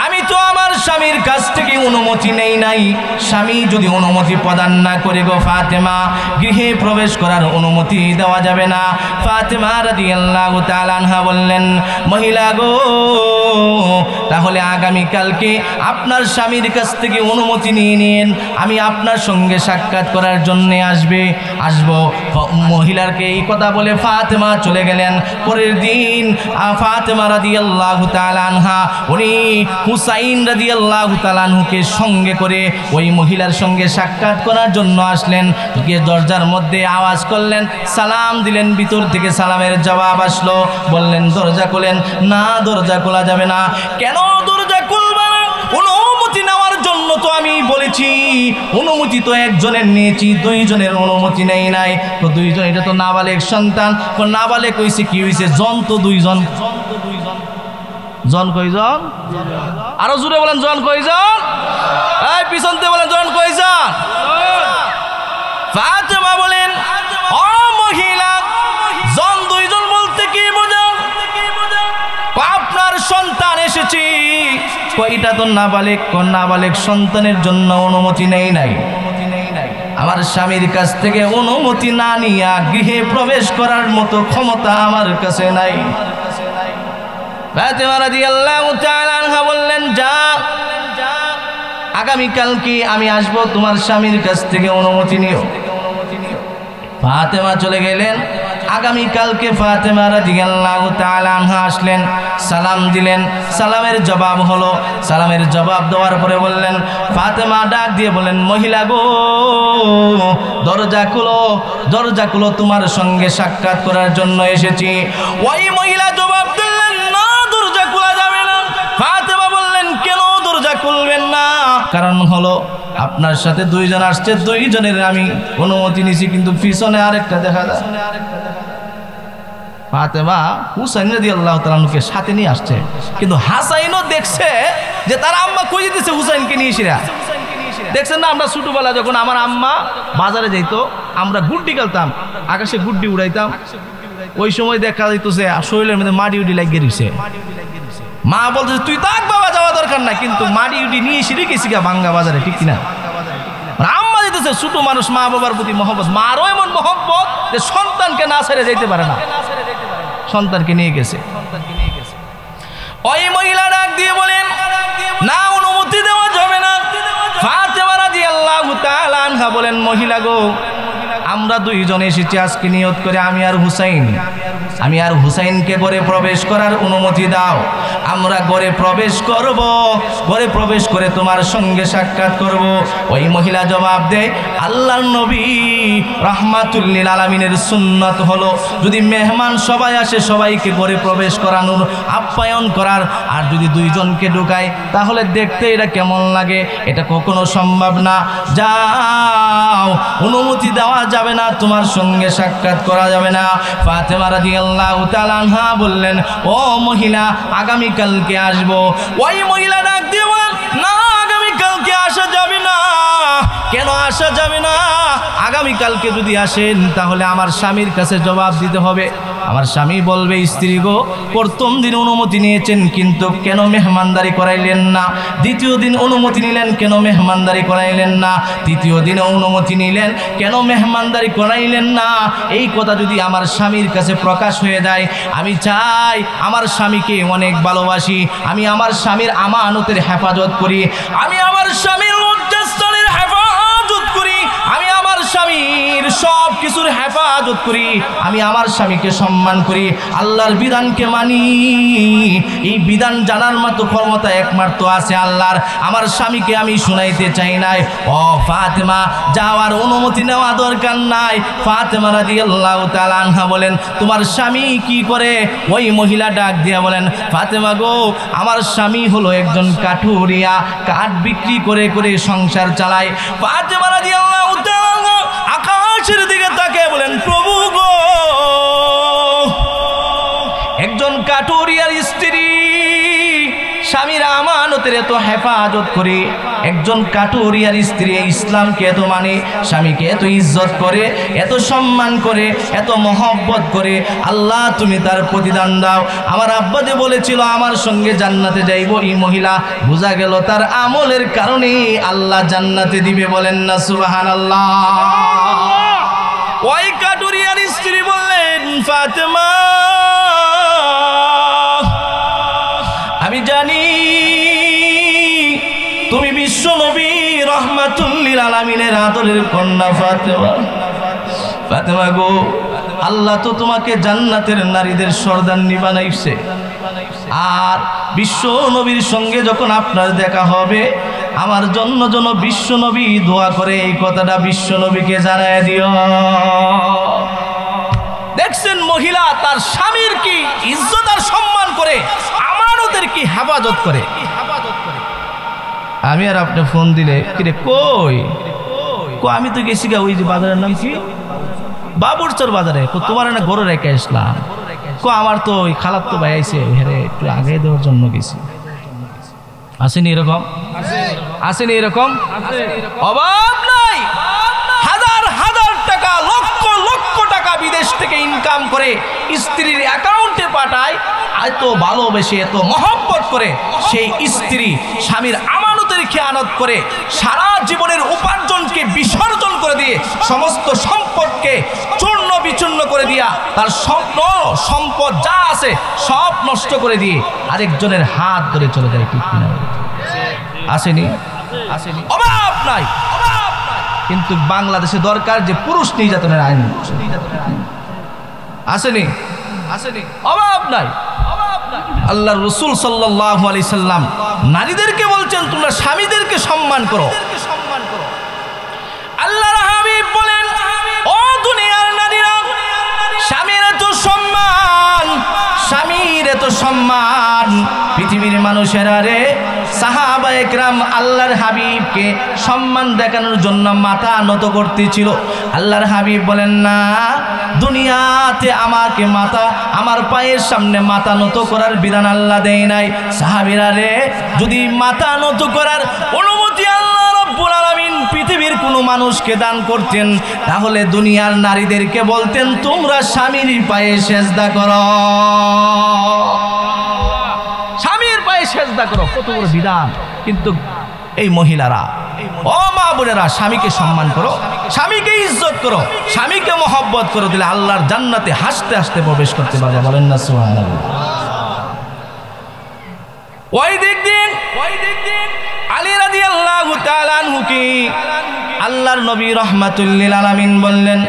S1: আমি তো আমার স্বামীর কাছ থেকে অনুমতি নেই নাই, স্বামী যদি অনুমতি প্রদান না করে গো ফাতেমা গৃহে প্রবেশ করার অনুমতি দেওয়া যাবে না। ফাতেমা রাদিয়াল্লাহু তাআলা আনহা বললেন, মহিলা গো তাহলে আগামীকালকে আপনার স্বামীর কাছ থেকে অনুমতি নিয়ে নিন, আমি আপনার সঙ্গে সাক্ষাৎ করার জন্য আসবো। মহিলাকে এই কথা বলে ফাতেমা চলে গেলেন। পরের দিন ফাতেমা রাদিয়াল্লাহু তাআলা আনহা উনি হুসাইন রাদিয়াল্লাহু তাআলা আনহুকে সঙ্গে করে ওই মহিলার সঙ্গে সাক্ষাৎ করার জন্য আসলেন। গিয়ে দরজার মধ্যে আওয়াজ করলেন, সালাম দিলেন, ভিতর থেকে সালামের জবাব আসলো। বললেন দরজা খোলেন। না দরজা খোলা যাবে না। কেন দরজা খুলবে না? অনুমতি নেওয়ার জন্য তো আমি বলেছি, অনুমতি তো একজনের নিয়েছি, দুইজনের অনুমতি নেই নাই। তো দুইজন, এটা তো নাবালেগ সন্তান। নাবালেগ হইছে কি হইছে? জন তো দুইজন। জন কয়জন? আরো জোরে বলেন জন কয়জন? এই পিছন থেকে বলেন জন কয়জন? ফাতেমা বলেন, ও মহিলা জন দুইজন বলতে কি বোঝাও? আপনার সন্তান এসেছি। কয়টা তো নাবালেগ? নাবালেগ সন্তানের জন্য অনুমতি নেই নাই। আমার স্বামীর কাছ থেকে অনুমতি না নিয়া গৃহে প্রবেশ করার মতো ক্ষমতা আমার কাছে নাই। ফাতেমা রাদিয়াল্লাহু তাআলা আনহা বললেন, যা আগামীকালকে আমি আসবো, তোমার স্বামীর কাছ থেকে অনুমতি নিও। ফাতেমা চলে গেলেন। আগামীকালকে ফাতেমা রাদিয়াল্লাহু তাআলা আনহা আসলেন, সালাম দিলেন, সালামের জবাব হলো। সালামের জবাব দেওয়ার পরে বললেন, ফাতেমা ডাক দিয়ে বলেন, মহিলা গো দরজা খুলো, দরজা খুলো, তোমার সঙ্গে সাক্ষাৎ করার জন্য এসেছি। ওই মহিলা জবাব দিলেন, না দরজা খোলা যাবে না। ফাতেমা বললেন, কেন দরজা খুলবেন না? কারণ হলো আপনার সাথে দুইজন আসছে, দুইজনের আমি অনুমতি নিছি, কিন্তু পিছনে আরেকটা দেখা যায়। ফাতেমা হুসাইন রাদিয়াল্লাহু তাআলা আনহুকে সাথে নিয়ে আসছে, কিন্তু হাসাইনও দেখছে যে তার আম্মা খুঁজে দিচ্ছে হুসাইনকে নিয়ে এসে। দেখছেন না, আমরা ছোটবেলা যখন আমার আম্মা বাজারে যাইতো, আমরা গুড্ডি খেলতাম, আকাশে গুড্ডি উড়াইতাম। ওই সময় দেখা যাইতেছে শরীরের মধ্যে মাটি উডি লাগিয়ে দিচ্ছে। মা বলছে, তুই তাক বাবা, যাওয়া দরকার না, কিন্তু মাটি উডি নিয়ে এসে রেখেছি ভাঙ্গা বাজারে, ঠিক কিনা? আম্মা যেতেছে, ছোট মানুষ, মা বাবার প্রতি মহব্বত, মারও এমন মহব্বত যে সন্তানকে না ছেড়ে যেতে পারে না, সন্তানকে নিয়ে গেছে। ওই মহিলা ডাক দিয়ে বলেন, না অনুমতি দেওয়া যাবে না। ফাতেমা রাদিয়াল্লাহু তাআলা আনহা বলেন, মহিলা গো আমরা দুইজন এসেছি আজকে নিয়ত করে আমি আর হুসাইনকে ঘরে প্রবেশ করার অনুমতি দাও। আমরা ঘরে প্রবেশ করব, ঘরে প্রবেশ করে তোমার সঙ্গে সাক্ষাৎ করব। ওই মহিলা জবাব দেয়, আল্লাহর নবী রাহমাতুল লিল আলামিনের সুন্নাত হলো যদি মেহমান সবাই আসে সবাইকে ঘরে প্রবেশ করানোর, আপ্যায়ন করার, আর যদি দুইজনকে ঢুকায় তাহলে দেখতে এটা কেমন লাগে, এটা কখনো সম্ভব না। যাও, অনুমতি দেওয়া যাবে না, তোমার সঙ্গে সাক্ষাৎ করা যাবে না। ফাতেমা রাদিয়াল্লাহু তাআলা আনহা বললেন, ও মহিলা, আগামীকালকে আসবো। ওই মহিলা ডাক দিয়ে বলেন, না, আগামীকালকে আসা যাবে না। কেন আসা যাবে না? আগামীকালকে যদি আসেন তাহলে আমার স্বামীর কাছে জবাব দিতে হবে। আমার স্বামী বলবে, স্ত্রী গো, প্রথম দিন অনুমতি নিয়েছেন কিন্তু কেন মেহমানদারি করাইলেন না? দ্বিতীয় দিন অনুমতি নিলেন, কেন মেহমানদারি করাইলেন না? তৃতীয় দিনে অনুমতি নিলেন, কেন মেহমানদারি করাইলেন না? এই কথা যদি আমার স্বামীর কাছে প্রকাশ হয়ে যায়, আমি চাই আমার স্বামীকে অনেক ভালোবাসি, আমি আমার স্বামীর আমানতের হেফাজত করি, আমি আমার স্বামীর লজ্জাস্থানের হেফাজত করি, আমি আমার স্বামীর সব কিছুর হেফাজত করি, আমি আমার স্বামীকে সম্মান করি, আল্লাহর বিধানকে মানি। এই বিধান জানার মতো ক্ষমতা একমাত্র আছে আল্লাহর। আমার স্বামীকে আমি শুনাইতে চাই নাই। ও ফাতেমা, যাওয়ার অনুমতি নেওয়া দরকার নাই। ফাতেমা রাদিয়াল্লাহু তাআলা আনহা বলেন, তোমার স্বামী কি করে? ওই মহিলা ডাক দিয়া বলেন, ফাতেমা গো, আমার স্বামী হলো একজন কাঠুরিয়া, কাঠ বিক্রি করে করে সংসার চালায়। ফাতেমা রাদিয়াল্লাহু তাআলা আকাশের দিকে তাকিয়ে বলেন, প্রভু গো, একজন কাঠুরিয়ার স্ত্রী স্বামীর আমানতের এত হেফাজত করে, একজন কাঠুরিয়ার স্ত্রী ইসলামকে এত মানে, স্বামীকে এত ইজ্জত করে, এত সম্মান করে, এত মহব্বত করে, আল্লাহ তুমি তার প্রতিদান দাও। আমার আব্বা যে বলেছিল আমার সঙ্গে জান্নাতে যাইব, এই মহিলা বোঝা গেল তার আমলের কারণে আল্লাহ জান্নাতে দিবে। বলেন না সুবহানাল্লাহ। ওই কাঠুরিয়ার স্ত্রী বললেন, ফাতেমা, আমি জানি তুমি বিশ্ব নবী রাহমাতুল লিল আলামিনের আদরের কন্যা ফাতেমা। ফাতেমা গো, আল্লাহ তো তোমাকে জান্নাতের নারীদের সর্দারনি বানাইছে, আর বিশ্ব নবীর সঙ্গে যখন আপনার দেখা হবে আমার জন্য যেন বিশ্ব নবী দোয়া করে, এই কথাটা বিশ্ব নবীকে জানায় দিও। দেখছেন মহিলা তার স্বামীর কি ইজ্জত আর সম্মান করে, আমানতের কি হেফাজত করে। আমি আর আপনি ফোন দিলে, কিরে কই, আমি তো গেছি গা ওই যে বাজারের নাম কি, বাবুরচর বাজারে, তোমার না গরু রেখে আসলাম। আমার তো ওই খালাত তো ভাই আইছে, হেরে একটু আগে দেওয়ার জন্য গেছি। আসেনি এরকম? আসেনি এরকম? অভাব নাই, হাজার হাজার টাকা, লক্ষ লক্ষ টাকা বিদেশ থেকে ইনকাম করে স্ত্রীর অ্যাকাউন্টে পাঠায়, এত ভালোবেসে এত মহব্বত করে সেই স্ত্রী স্বামীর আমানতের খেয়ানত করে, সারা জীবনের উপার্জনকে বিসর্জন করে দিয়ে, সমস্ত সম্পদকে চূর্ণ বিচূর্ণ করে দিয়া, তার স্বপ্ন সম্পদ যা আছে সব নষ্ট করে দিয়ে আরেকজনের হাত ধরে চলে যায়। ঠিক কিনা? আসেনি? আসেনি? অভাব নাই। কিন্তু বাংলাদেশে দরকার যে পুরুষ নির্যাতনের আইন। আসেনি? আসেনি? অভাব নাই। আল্লাহর রাসূল সাল্লাল্লাহু আলাইহি সাল্লাম নারীদেরকে বলছেন, তোমরা স্বামীদেরকে সম্মান করো। আল্লাহর হাবিব বলেন, ও দুনিয়ার নারীরা, স্বামীর এত সম্মান, স্বামীর এত সম্মান, পৃথিবীর মানুষেরা রে, সাহাবায়ে কেরাম আল্লাহর হাবিবকে সম্মান দেখানোর জন্য মাথা নত করতেছিল। আল্লাহর হাবিব বলেন, না, দুনিয়াতে আমাকে মাথা, আমার পায়ের সামনে মাথা নত করার বিধান আল্লাহ দেয় নাই। সাহাবীরা রে, যদি মাথা নত করার অনুমতি আল্লাহ রাব্বুল আলামিন পৃথিবীর কোনো মানুষকে দান করতেন, তাহলে দুনিয়ার নারীদেরকে বলতেন, তোমরা স্বামীর পায়ে সেজদা করো, স্বামীর পায়ে সেজদা করো। কত বড় বিধান! কিন্তু এই মহিলারা, ও মা বোনেরা, স্বামীকে সম্মান করো, স্বামীকে ইজ্জত করো, স্বামীকে মহব্বত করো, দিলে আল্লাহর জান্নাতে হাসতে হাসতে প্রবেশ করতে পারবে। বলেন না সুবহানাল্লাহ। ওই দিন আলী রাদিয়াল্লাহু তাআলা আনহু কি আল্লাহর নবী রাহমাতুল লিল আলামিন বললেন,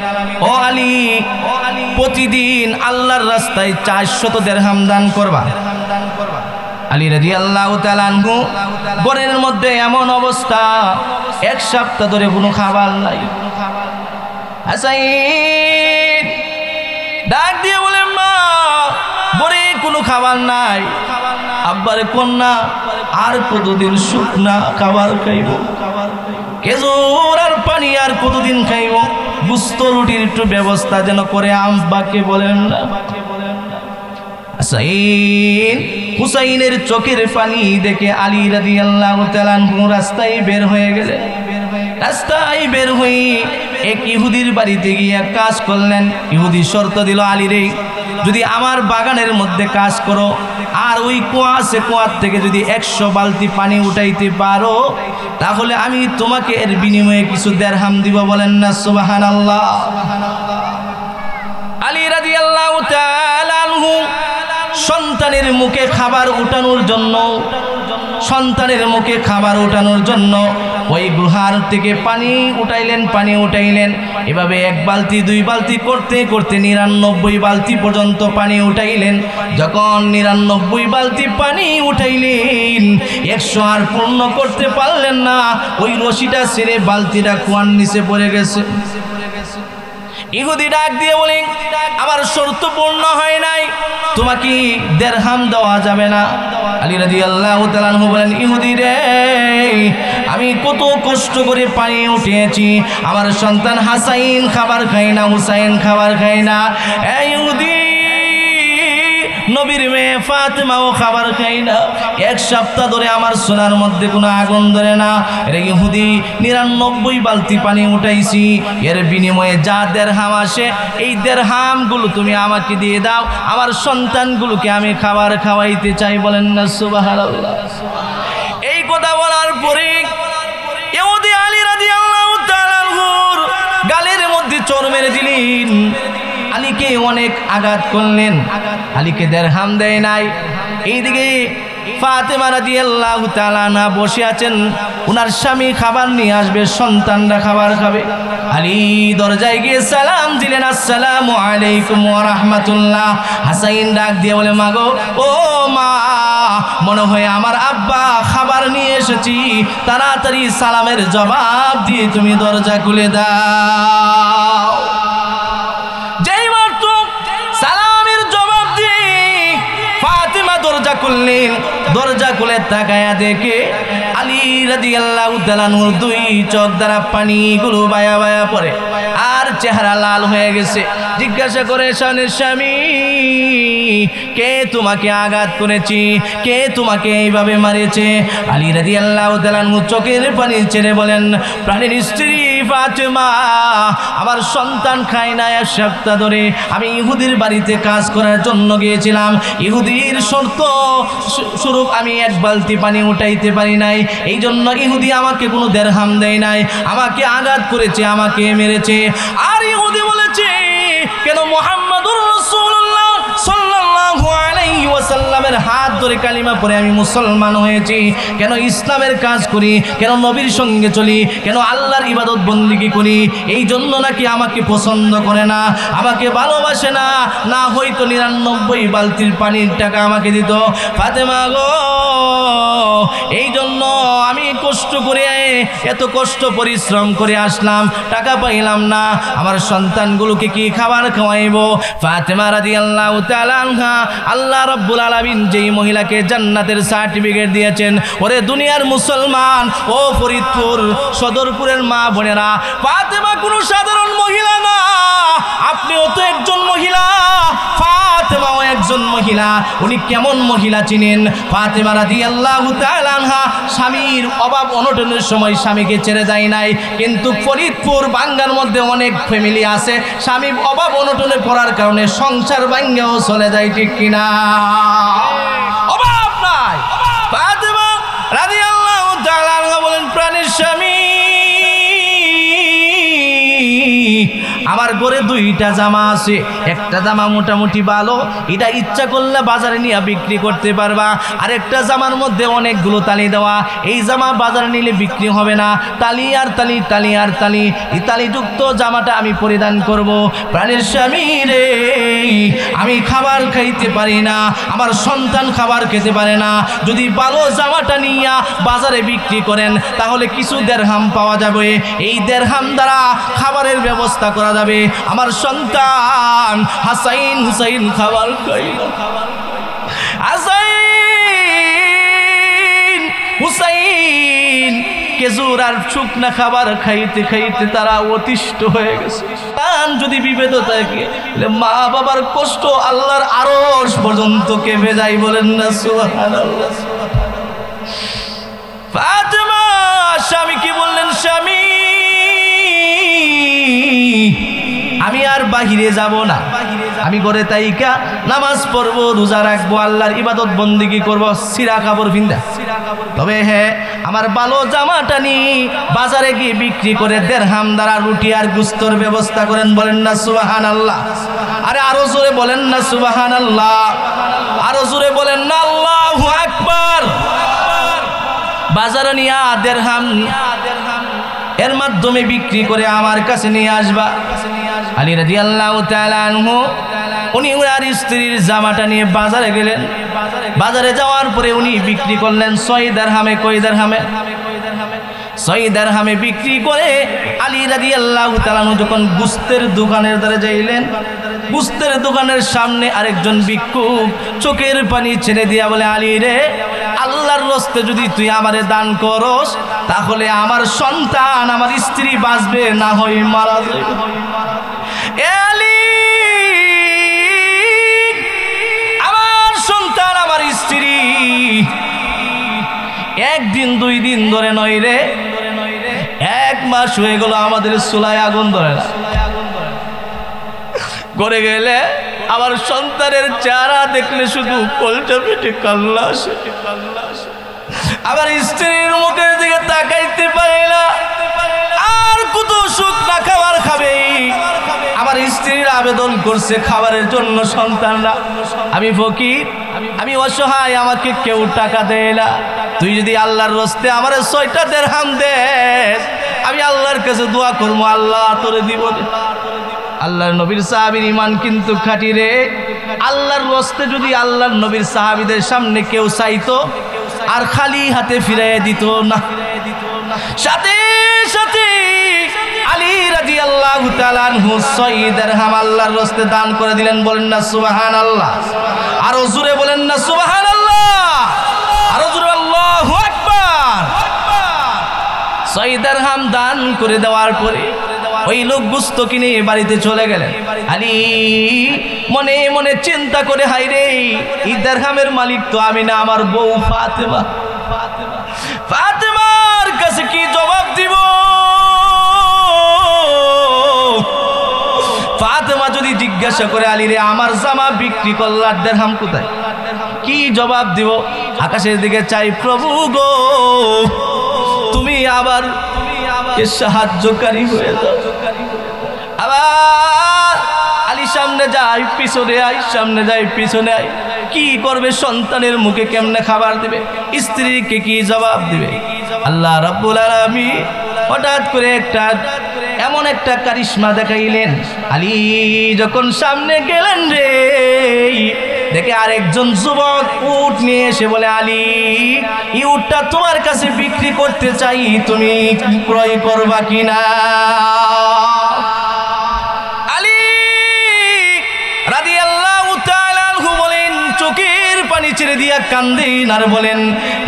S1: ও আলী, প্রতিদিন আল্লাহর রাস্তায় 400 দিরহাম দান করবা। আলী রাদিয়াল্লাহু তাআলা আনহু ঘরের মধ্যে এমন অবস্থা, এক সপ্তাহ ধরে কোনো খাবার নাই। হাসাইন ডাক দিয়ে বলেন, মা, ঘরে কোনো খাবার নাই। আব্বার কন্যা, আর কতদিন শুকনা খাবার খাইব? খেজুর আর পানি আর কতদিন খাইব? গুস্ত রুটির একটু ব্যবস্থা যেন করে আব্বাকে বলেন না। হুসাইনের চোখের পানি দেখে আলী রাদিয়াল্লাহু তাআলা রাস্তায় বের হয়ে গেলেন। রাস্তায় বের হয়ে এক ইহুদির বাড়িতে গিয়ে কাজ করলেন। ইহুদি শর্ত দিল, আলী রে, যদি আমার বাগানের মধ্যে কাজ করো আর ওই কুয়া আছে, কুয়ার থেকে যদি 100 বালতি পানি উঠাইতে পারো, তাহলে আমি তোমাকে এর বিনিময়ে কিছু দিরহাম দিব। বলেন না সুবহানাল্লাহ। আলী রাদিয়াল্লাহু তাআলা আনহু সন্তানের মুখে খাবার উঠানোর জন্য, সন্তানের মুখে খাবার উঠানোর জন্য ওই গুহার থেকে পানি উঠাইলেন। এভাবে 1 বালতি 2 বালতি করতে করতে 99 বালতি পর্যন্ত পানি উঠাইলেন। যখন 99 বালতি পানি উঠাইলেন, 100 আর পূর্ণ করতে পারলেন না। ওই রশিটা ছেড়ে বালতিটা কুয়ার নিচে পড়ে গেছে। ইহুদি ডাক দিয়ে বলেন, আমার শর্ত পূর্ণ হয় নাই, তোমাকে দিরহাম দেওয়া যাবে না। আলী রাদিয়াল্লাহু তাআলা আনহু বলেন, ইহুদি রে, আমি কত কষ্ট করে পানি উঠিয়েছি, আমার সন্তান হাসাইন খাবার খায় না, হুসাইন খাবার খায় না। এই ইহুদি, নবীর মেয়ে ফাতেমাও খাবার খায় না। 1 সপ্তাহ ধরে আমার সোনার মধ্যে কোনো আগুন ধরে না। এর ইহুদি 99 বালতি পানি উঠাইছি, এর বিনিময়ে যা দিরহাম আসে, এই দিরহামগুলো তুমি আমাকে দিয়ে দাও, আমার সন্তানগুলোকে আমি খাবার খাওয়াইতে চাই। বলেন না সুবহানাল্লাহ। এই কথা বলার পরে ইহুদি আলী রাদিয়াল্লাহু তাআলা আনহুর গালের মধ্যে চড় মেরে দিলেন। আলীকে অনেক আঘাত করলেন, আলীকে দিরহাম দেয় নাই। এইদিকে ফাতেমা রাদিয়াল্লাহু তাআলা আনহা বসে আছেন, ওনার স্বামী খাবার নিয়ে আসবে, সন্তানরা খাবার খাবে। আলী দরজায় গিয়ে সালাম দিলেন, আসসালামু আলাইকুম ওয়া রাহমাতুল্লাহ। হাসাইন ডাক দিয়ে বলে, মা গো, ও মা, মনে হয় আমার আব্বা খাবার নিয়ে এসেছি, তাড়াতাড়ি সালামের জবাব দিয়ে তুমি দরজা খুলে দাও। যেই মাত্র সালামের জবাব দিয়ে ফাতেমা দরজা খুললেন, দরজা খুলে তাকায়া দেখে আলী রাদিয়াল্লাহু তাআলা আনহুর 2 চোখ দ্বারা পানিগুলো বায়া বায়া পড়ে আর চেহারা লাল হয়ে গেছে। জিজ্ঞাসা করে, স্বামী, কে তোমাকে আঘাত করেছে? কে তোমাকে এইভাবে মারেছে? আলী রাদিয়াল্লাহু তাআলা আনহু চোখের পানি ছেড়ে বলেন, প্রাণের স্ত্রী ফাতেমা, আমার সন্তান খায় না 1 সপ্তাহ ধরে। আমি ইহুদির বাড়িতে কাজ করার জন্য গিয়েছিলাম, ইহুদির শর্ত স্বরূপ আমি 1 বালতি পানি উঠাইতে পারি নাই, এই জন্য ইহুদি আমাকে কোনো দিরহাম দেয় নাই, আমাকে আঘাত করেছে, আমাকে মেরেছে। আর ইহুদি বলেছে, কেন মুহাম্মাদুর রাসূলুল্লাহ সাল্লাল্লাহু আলাইহি ওয়াসাল্লামের হাত ধরে কালিমা পড়ে আমি মুসলমান হয়েছি, কেন ইসলামের কাজ করি, কেন নবীর সঙ্গে চলি, কেন আল্লাহর ইবাদত বন্দেগী করি, এই জন্য নাকি আমাকে পছন্দ করে না, আমাকে ভালোবাসে না, না হয়তো 99 বালতির পানির টাকা আমাকে দিত। ফাতেমা গো, এই জন্য আমি কষ্ট করে, এত কষ্ট পরিশ্রম করে আসলাম, টাকা পাইলাম না, আমার সন্তানগুলোকে কি খাবার খাওয়াইব? ফাতেমা রাদিয়াল্লাহু তাআলা আনহা, আল্লাহ রাব্বুল আলামিন যেই মহিলাকে জান্নাতের সার্টিফিকেট দিয়েছেন, ওরে দুনিয়ার মুসলমান, ও ফরিদপুর সদরপুরের মা বোনেরা, ফাতেমা কোনো সাধারণ মহিলা না, আপনিও তো একজন মহিলা, ফাতেমাও একজন মহিলা। উনি কেমন মহিলা চিনেন? ফাতেমা রাদিয়াল্লাহু তাআলা আনহা স্বামীর অভাব অনটনের সময় স্বামীকে ছেড়ে যায় নাই, কিন্তু ফরিদপুর বাঙ্গার মধ্যে অনেক ফ্যামিলি আছে, স্বামী অভাব অনটনে পড়ার কারণে সংসার ভাঙ্গেও চলে যায়, ঠিক কিনা? অভাব নাই। ফাতেমা রাদিয়াল্লাহু তাআলা আনহা বলেন, প্রাণের স্বামী, আমার আমার ঘরে দুইটা জামা আছে, একটা জামা মোটামুটি ভালো, এটা ইচ্ছা করলে বাজারে নিয়ে বিক্রি করতে পারবা, আরেকটা জামার মধ্যে অনেকগুলো তালি দেওয়া, এই জামা বাজারে নিলে বিক্রি হবে না, তালি আর তালি, তালি আর তালি, এই তালিযুক্ত জামাটা আমি পরিধান করব। প্রাণের স্বামী রে, আমি খাবার খাইতে পারি না, আমার সন্তান খাবার খেতে পারে না, যদি ভালো জামাটা নিয়ে বাজারে বিক্রি করেন তাহলে কিছু দেরহাম পাওয়া যাবে, এই দেরহাম দ্বারা খাবারের ব্যবস্থা করা যাবে, আমার সন্তান হাসাইন হুসাইন খাবার খাইল। হাসাইন হুসাইন খেজুর আর শুকনা খাবার খাইতে খাইতে তারা অতিষ্ঠ হয়ে গেছে। যদি বিভেদ থাকে মা বাবার কষ্ট আল্লাহর আরশ পর্যন্ত কেঁপে যায়, বলেন না সুবহানাল্লাহ। ফাতেমা স্বামী কি বললেন, স্বামী আমি আর বাহিরে যাব না, আমি ঘরে তাইকা নামাজ পড়বো, রোজা রাখবো, আল্লাহর ইবাদত বন্দেগী করবো, সিরা কাপড় পিন্দা, তবে হ্যাঁ আমার ভালো জামাটা নিয়ে বাজারে গিয়ে বিক্রি করে দেরহাম দ্বারা রুটি আর গুস্তর ব্যবস্থা করেন, বলেন না সুবহানাল্লাহ। আরে আরো জোরে বলেন না সুবহানাল্লাহ, আরো জোরে বলেন না আল্লাহু আকবার। বাজারে নিয়ে দেরহাম এর মাধ্যমে বিক্রি করে আমার কাছে নিয়ে আসবা। আলী রাদিয়াল্লাহু তাআলা আনহু উনি ওনার স্ত্রীর জামাটা নিয়ে বাজারে গেলেন, বাজারে যাওয়ার পরে উনি বিক্রি করলেন 6 দিরহামে। কয় দিরহামে? 6 দিরহামে বিক্রি করে আলী রাদিয়াল্লাহু তাআলা যখন গুস্তের দোকানের ধারে যাইলেন, গুস্তের দোকানের সামনে আরেকজন ভিক্ষুক চোখের পানি ছেড়ে দিয়া বলে, আলী রে, আল্লাহর রাস্তে যদি তুই আমারে দান করস তাহলে আমার সন্তান আমার স্ত্রী বাঁচবে, না হয় মারা যাবে। আলী, আমার সন্তান আমার স্ত্রী একদিন 2 দিন ধরে নয় রে, 1 মাস হয়ে গেল আমাদের চুলায় আগুন ধরে না। করে গেলে আমার সন্তানের চেহারা দেখলে শুধু কলজা ফেটে কান্না আসে, আমার স্ত্রীর মুখের দিকে তাকাইতে পারে না, আর কত সুখ না খাবার খাবে। আমার স্ত্রীর আবেদন করছে খাবারের জন্য, সন্তানরা, আমি ফকির, আমি অসহায়, আমাকে কেউ টাকা দেয় না, তুই যদি আল্লাহর রাস্তে আমার 6টা দিরহাম দে, আমি আল্লাহর কাছে দোয়া করবো, আল্লাহ তোরে দিব। আল্লাহর নবীর সাহাবীর ঈমান কিন্তু খাঁটি রে। আল্লাহর রাস্তে যদি আল্লাহর নবীর সাহাবীদের সামনে কেউ চাইতো আর খালি হাতে ফিরিয়ে দিত না, সাথে সাথে আলী রাদিয়াল্লাহু তাআলা আনহু 6 দিরহাম আল্লাহর রাস্তে দান করে দিলেন, বলেন না সুবহানাল্লাহ। আরো জোরে বলেন না সুবহানাল্লাহ, আরো জোরে আল্লাহু আকবার। 6 দিরহাম দান করে দেওয়ার পরে ওই লোক গোস্ত কিনে বাড়িতে চলে গেলেন। আলী মনে মনে চিন্তা করে, হাই রে, এই দিরহামের মালিক তো আমি না, আমার বউ ফাতেমা। ফাতেমার কাছে কি জবাব দিব? ফাতেমা যদি জিজ্ঞাসা করে, আলী রে, আমার জামা বিক্রি করলার দিরহাম কোথায়, কি জবাব দিব? আকাশের দিকে চাই, প্রভু গো তুমি আবার সাহায্যকারী হয়ে যাও। আবার আলী সামনে যাই পিছনে আই, সামনে যাই পিছনে আই, কি করবে? সন্তানের মুখে কেমনে খাবার দিবে? স্ত্রীকে কি জবাব দিবে? আল্লাহ রাব্বুল আলামিন হঠাৎ করে এমন একটা কারিশমা দেখাইলেন। আলী যখন সামনে গেলেন রে, দেখে আরেকজন যুবক উট নিয়ে এসে বলে, আলী, এই উটটা তোমার কাছে বিক্রি করতে চাই, তুমি ক্রয় করবা কিনা? আলী রাদিয়াল্লাহু তাআলা আনহু বলেন, চোখের পানি ছেড়ে দিয়া কান্দেন আর বলেন,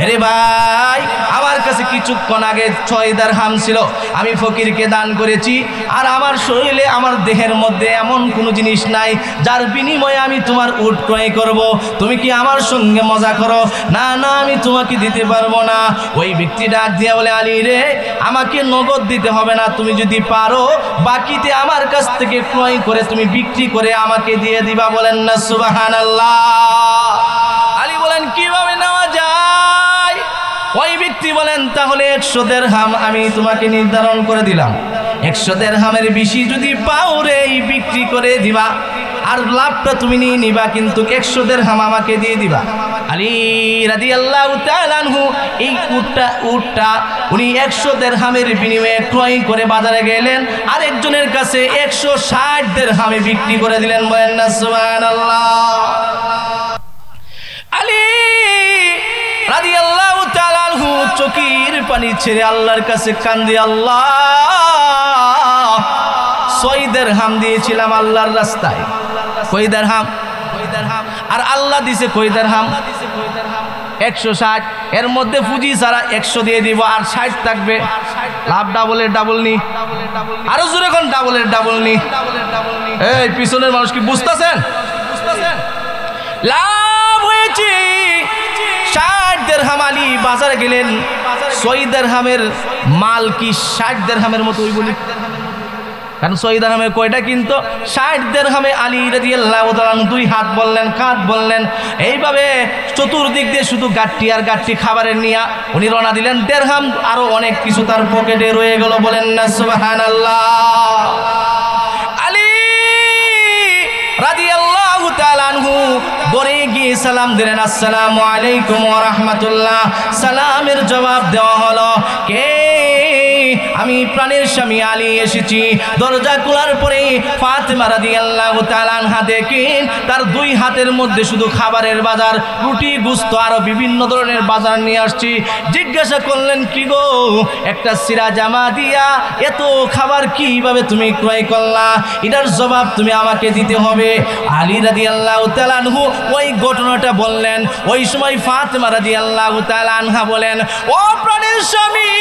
S1: রে ভাই, আমার কাছে কিছুক্ষণ আগে 6 দিরহাম ছিল, আমি ফকিরকে দান করেছি, আর আমার শরীরে আমার দেহের মধ্যে এমন কোনো জিনিস নাই যার বিনিময়ে আমি তোমার উট ক্রয় করব। তুমি কি আমার সঙ্গে মজা করো? না না, আমি তোমাকে দিতে পারবো না। ওই ব্যক্তি ডাক দিয়া বলে, আলী রে, আমাকে নগদ দিতে হবে না, তুমি যদি পারো বাকিতে আমার কাছ থেকে ক্রয় করে তুমি বিক্রি করে আমাকে দিয়ে দিবা, বলেন না সুবহানাল্লাহ। আলী বলেন, কিভাবে নেওয়া যায়? ওই ব্যক্তি বলেন, তাহলে 100 দিরহাম আমি তোমাকে নির্ধারণ করে দিলাম, 100 দিরহামের বেশি যদি পাও রে বিক্রি করে দিবা, আর লাভটা তুমি নিয়ে নিবা, কিন্তু 100 দিরহাম আমাকে দিয়ে দিবা। আলী রাদিয়াল্লাহু তাআলা আনহু এই উটটা উনি 100 দিরহামের বিনিময়ে ক্রয় করে বাজারে গেলেন, আর একজনের কাছে 160 দিরহামে বিক্রি করে দিলেন। বলেন না সুবহানাল্লাহ। আলী রাদিয়াল্লাহু তাআলা আনহু চোখের পানি ছেড়ে আল্লাহর কাছে কান্দে, আল্লাহ 6 দিরহাম দিয়েছিলাম আল্লাহর রাস্তায়, কয় দিরহাম? আর আল্লাহ দিছে কয় দিরহাম? 160। এর মধ্যে পুঁজি ছাড়া 100 দিয়ে দিব, আর 60 থাকবে। লাভ ডাবলের ডাবল নি, আরো জোরে কোন ডাবলের ডাবল নি। এই পিছনের মানুষ কি বুঝতেছেন? লাভ হয়েছে 60 দিরহাম। আলী বাজারে গেলেন, 6 দিরহামের মাল কি 60 দিরহামের মতো ওই বলি? কারণ 6 দিরহামে কয়টা কিন্তু 60 দিরহামে আলী রাদিয়াল্লাহু তাআলা 2 হাত বললেন, কাঁধ বললেন, এইভাবে চতুর্দিক দিয়ে শুধু গাট্টি আর গাট্টি খাবারের নিয়া উনি রওনা দিলেন। দিরহাম আরো অনেক কিছু তার পকেটে রয়ে গেল। বলেন না সুবহানাল্লাহ। আলী রাদিয়াল্লাহু তাআলা আনহু ঘরে গিয়ে সালাম দিলেন, আসসালামু আলাইকুম ওয়া রাহমাতুল্লাহ। সালামের জবাব দেওয়া হলো, কে? আমি প্রাণের স্বামী আলী এসেছি। দরজা খোলার পরে ফাতেমা রাদিয়াল্লাহু তাআলা আনহা দেখেন তার 2 হাতের মধ্যে শুধু খাবারের বাজার, রুটি গোশত আরো বিভিন্ন ধরনের বাজার নিয়ে আসছি। জিজ্ঞাসা করলেন, কি গো, একটা সিরা জামা দিয়া এত খাবার কিভাবে তুমি ক্রয় করলা? এটার জবাব তুমি আমাকে দিতে হবে। আলী রাদিয়াল্লাহু তাআলা আনহু ওই ঘটনাটা বললেন। ওই সময় ফাতেমা রাদিয়াল্লাহু তাআলা আনহা বলেন, ও প্রাণের স্বামী,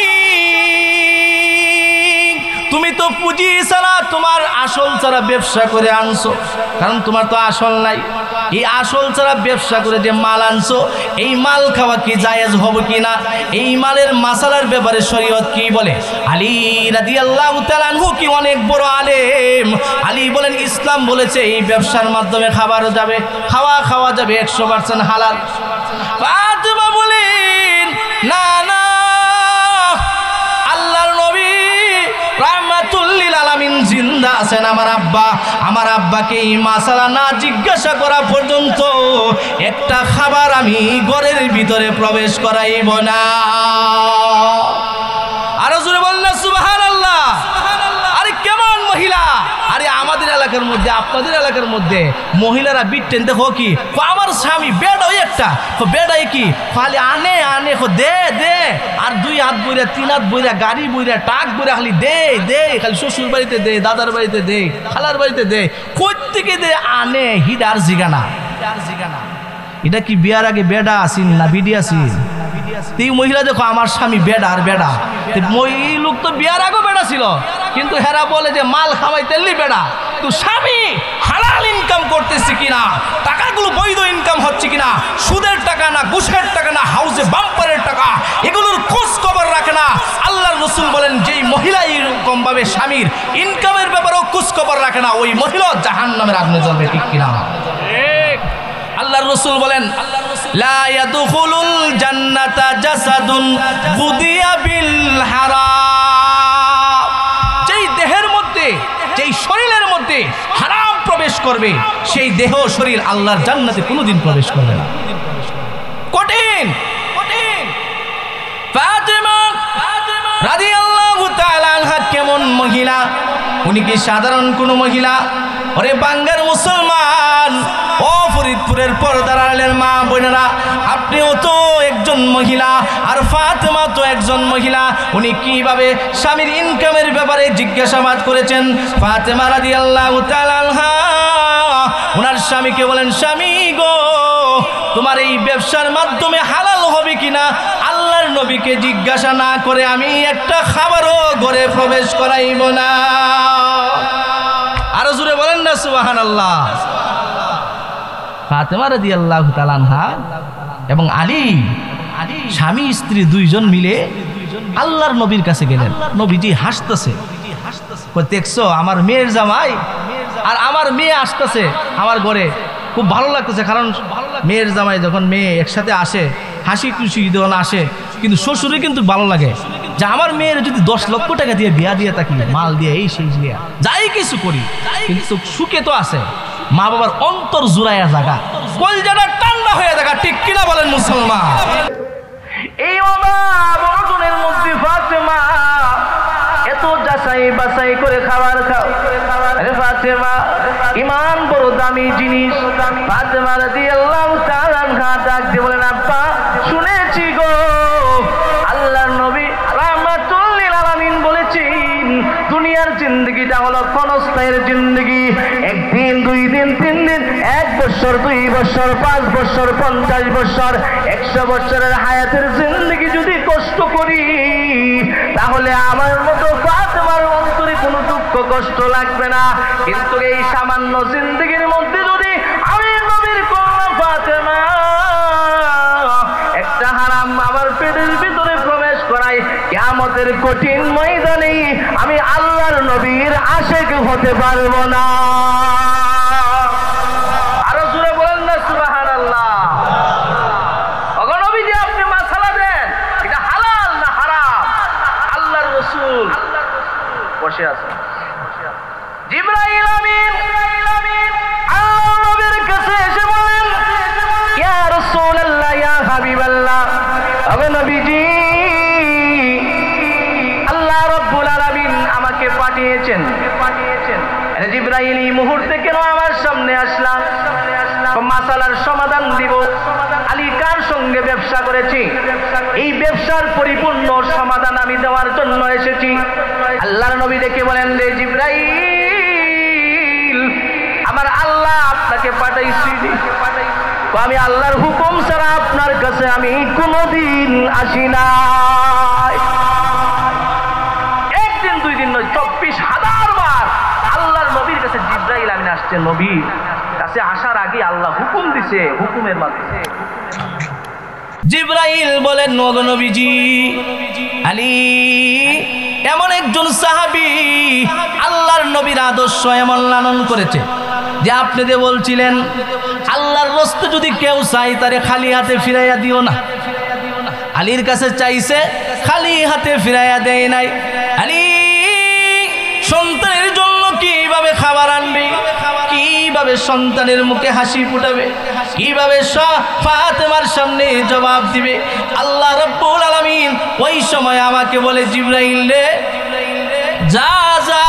S1: তুমি তো পুঁজি ছাড়া, তোমার আসল ছাড়া ব্যবসা করে আনছো, কারণ তোমার তো আসল নাই। এই আসল ছাড়া ব্যবসা করে যে মাল আনছো, এই মাল খাওয়া কি জায়েজ হবে কিনা? এই মালের মাসালার ব্যাপারে শরীয়ত কি বলে? আলী রাদিয়াল্লাহু তাআলা আনহু কি অনেক বড় আলেম। আলী বলেন, ইসলাম বলেছে এই ব্যবসার মাধ্যমে খাবার যাবে, খাওয়া যাবে 100% হালাল। ফাতেমা বলেন, না না, আল্লাহর নবী রাহমাতুল লিল আলামিন জিন্দা আছেন। আমার আব্বাকে এই মাসালা না জিজ্ঞাসা করা পর্যন্ত একটা খাবার আমি ঘরের ভিতরে প্রবেশ করাইব না। আরো জোরে বলনা সুবহানাল্লাহ। আরে কেমন মহিলা! আরে আমাদের এলাকার মধ্যে, আপনাদের এলাকার মধ্যে মহিলারা বিট্টেন দেখো কি, আমার স্বামী বেড়াই একটা, বেড়াই কি খালি আনে দে দে, আর 2 হাত বইরা 3 হাত বইরা গাড়ি বইরা টাক বইরা খালি দে দে, খালি শ্বশুর বাড়িতে দে, দাদার বাড়িতে দে, খালার বাড়িতে দে, কই থেকে দে আনে হিডার জিগানা। এটা কি বিয়ার আগে বেড়া আসিন না বিডি আসিন? এই মহিলা দেখো, আমার স্বামী বেড়া আর বেড়া। এই লোক তো বিয়ার আগেও বেড়া ছিল, কিন্তু হেরা বলে যে মাল খাওয়াইতেলি বেড়া। তো স্বামী হালাল ইনকাম করতেছে কিনা, টাকাগুলো বৈধ ইনকাম হচ্ছে কিনা, সুদের টাকা না, ঘুষের টাকা না, হাউসে বাম্পারের টাকা, এগুলোর খোঁজ খবর রাখে না। আল্লাহর রাসূল বলেন, যেই মহিলা এরকম ভাবে স্বামীর ইনকামের ব্যাপারেও খোঁজ খবর রাখে না, ওই মহিলা জাহান্নামের আগুনে জ্বলবে। ঠিক কিনা? আল্লাহর রাসূল বলেন, লা ইয়াদখুলুল জান্নাতা জাসাদুন বুদিয়া বিল হারাম। যেই দেহের মধ্যে, যেই শরীরের মধ্যে হারাম প্রবেশ করবে, সেই দেহ শরীর আল্লাহর জান্নাতে কোনোদিন প্রবেশ করবে না। কঠিন কঠিন। ফাতেমা রাদিয়াল্লাহু তাআলা আনহা কেমন মহিলা! উনি কি সাধারণ কোনো মহিলা? ওরে বাঙ্গার মুসলমান, ও ফরিদপুরের পর্দার আড়ালের মা বোনেরা, আপনিও তো একজন মহিলা, আর ফাতেমা তো একজন মহিলা। উনি কিভাবে স্বামীর ইনকামের ব্যাপারে জিজ্ঞাসাবাদ করেছেন। ফাতেমা রাদিয়াল্লাহু তাআলা আনহা ওনার স্বামীকে বলেন, স্বামী গো, তোমার এই ব্যবসার মাধ্যমে হালাল হবে কিনা আল্লাহর নবীকে জিজ্ঞাসা না করে আমি একটা খাবারও ঘরে প্রবেশ করাইব না। আরো জোরে বলেন না সুবহানাল্লাহ। ফাতেমা রাদিয়াল্লাহু তাআলা আনহা এবং আলী, স্বামী স্ত্রী 2 জন মিলে আল্লাহর নবীর কাছে গেলেন। নবীজি হাসতেছে, দেখছো আমার মেয়ের জামাই আর আমার মেয়ে আসতেছে আমার ঘরে, খুব ভালো লাগতেছে। কারণ মেয়ের জামাই যখন মেয়ে একসাথে আসে, হাসি খুশি যখন আসে, কিন্তু শ্বশুরে কিন্তু ভালো লাগে। যে আমার মেয়ের যদি 10 লক্ষ টাকা দিয়ে বিয়া দিয়ে থাকি, মাল দিয়ে এই সেই দিয়ে যাই কিছু করি, কিন্তু সুখে তো আছে, মা বাবার অন্তর জুড়াইয়া জায়গা, কলজাটা ঠান্ডা হয়ে জায়গা, ঠিক কিনা বলেন মুসলমান? এই অভাবের মধ্যে ফাতেমা এত যাচাই বাছাই করে খাবার খাও। আরে ফাতেমা, ঈমান বড় দামি জিনিস। ফাতেমা রাদিয়াল্লাহু তাআলা আনহা ডাক দিয়ে বলেন, আব্বা শুনেছি গো আল্লাহর নবী রাহমাতুল লিল আলামিন বলেছেন দুনিয়ার জিন্দেগিটা হলো ক্ষণস্থায়ী জিন্দেগি। একদিন, 2 দিন, 3 দিন, 1 বছর, 2 বছর, 5 বছর, 50 বছর, 100 বছরের হায়াতের জিন্দেগি যদি কষ্ট করি তাহলে আমার মতো ফাতেমার অন্তরে কোনো দুঃখ কষ্ট লাগবে না। কিন্তু এই সামান্য জিন্দেগির মধ্যে যদি আমি নবীর কন্যা ফাতেমা একটা হারাম আমার পেটের ভিতরে প্রবেশ করাই, কিয়ামতের কঠিন ময়দানে আমি আল্লাহর নবীর আশিক হতে পারবো না। আরো জোরে বলেন না সুবহানাল্লাহ। ওগো নবীজি, আপনি মাসালা দেন, এটা হালাল না হারাম? আল্লাহর রাসূল বসে আছে। জিবরাইল আমিন আল্লাহর নবীর কাছে এসে বলেন, ইয়া রাসূলুল্লাহ, ইয়া হাবিবাল্লাহ, ওগো নবীজি, আল্লাহ রাব্বুল আলামিন আমাকে পাঠিয়েছেন। আরে জিবরাইল, এই মুহূর্তে কেন আমার সামনে আসলাম? মাসালার সমাধান দিব। আলী কার সঙ্গে ব্যবসা করেছি, এই ব্যবসার পরিপূর্ণ সমাধান আমি দেওয়ার জন্য এসেছি। আল্লাহর নবী ডেকে বলেন, রে জিবরাইল, আমার আল্লাহ আপনাকে পাঠাইছি। আমি আল্লাহর হুকুম ছাড়া আপনার কাছে আমি কোনোদিন আসি না। 1 দিন 2 দিন নয়, 24,000 বার আল্লাহর নবীর কাছে জিবরাইল আমিন আসছে। নবীর কাছে আসার আগে আল্লাহ হুকুম দিছে, হুকুমের মাধ্যমে। জিবরাইল বলেন, ওগো নবীজি, আলী এমন একজন সাহাবী আল্লাহর নবীর আদর্শ এমন লালন করেছে যে আপনি যে বলছিলেন আল্লাহর রাস্তায় যদি কেউ চাই তারে খালি হাতে ফিরাইয়া দিও না। আলীর কাছে চাইছে, খালি হাতে ফিরাইয়া দেয় নাই। আলী সন্তানের জন্য কিভাবে খাবার আনবে, কিভাবে সন্তানের মুখে হাসি ফুটাবে, কিভাবে ফাতেমার সামনে জবাব দিবে, আল্লাহ রাব্বুল আলামিন ওই সময় আমাকে বলে, জিবরাইল রে, যা যা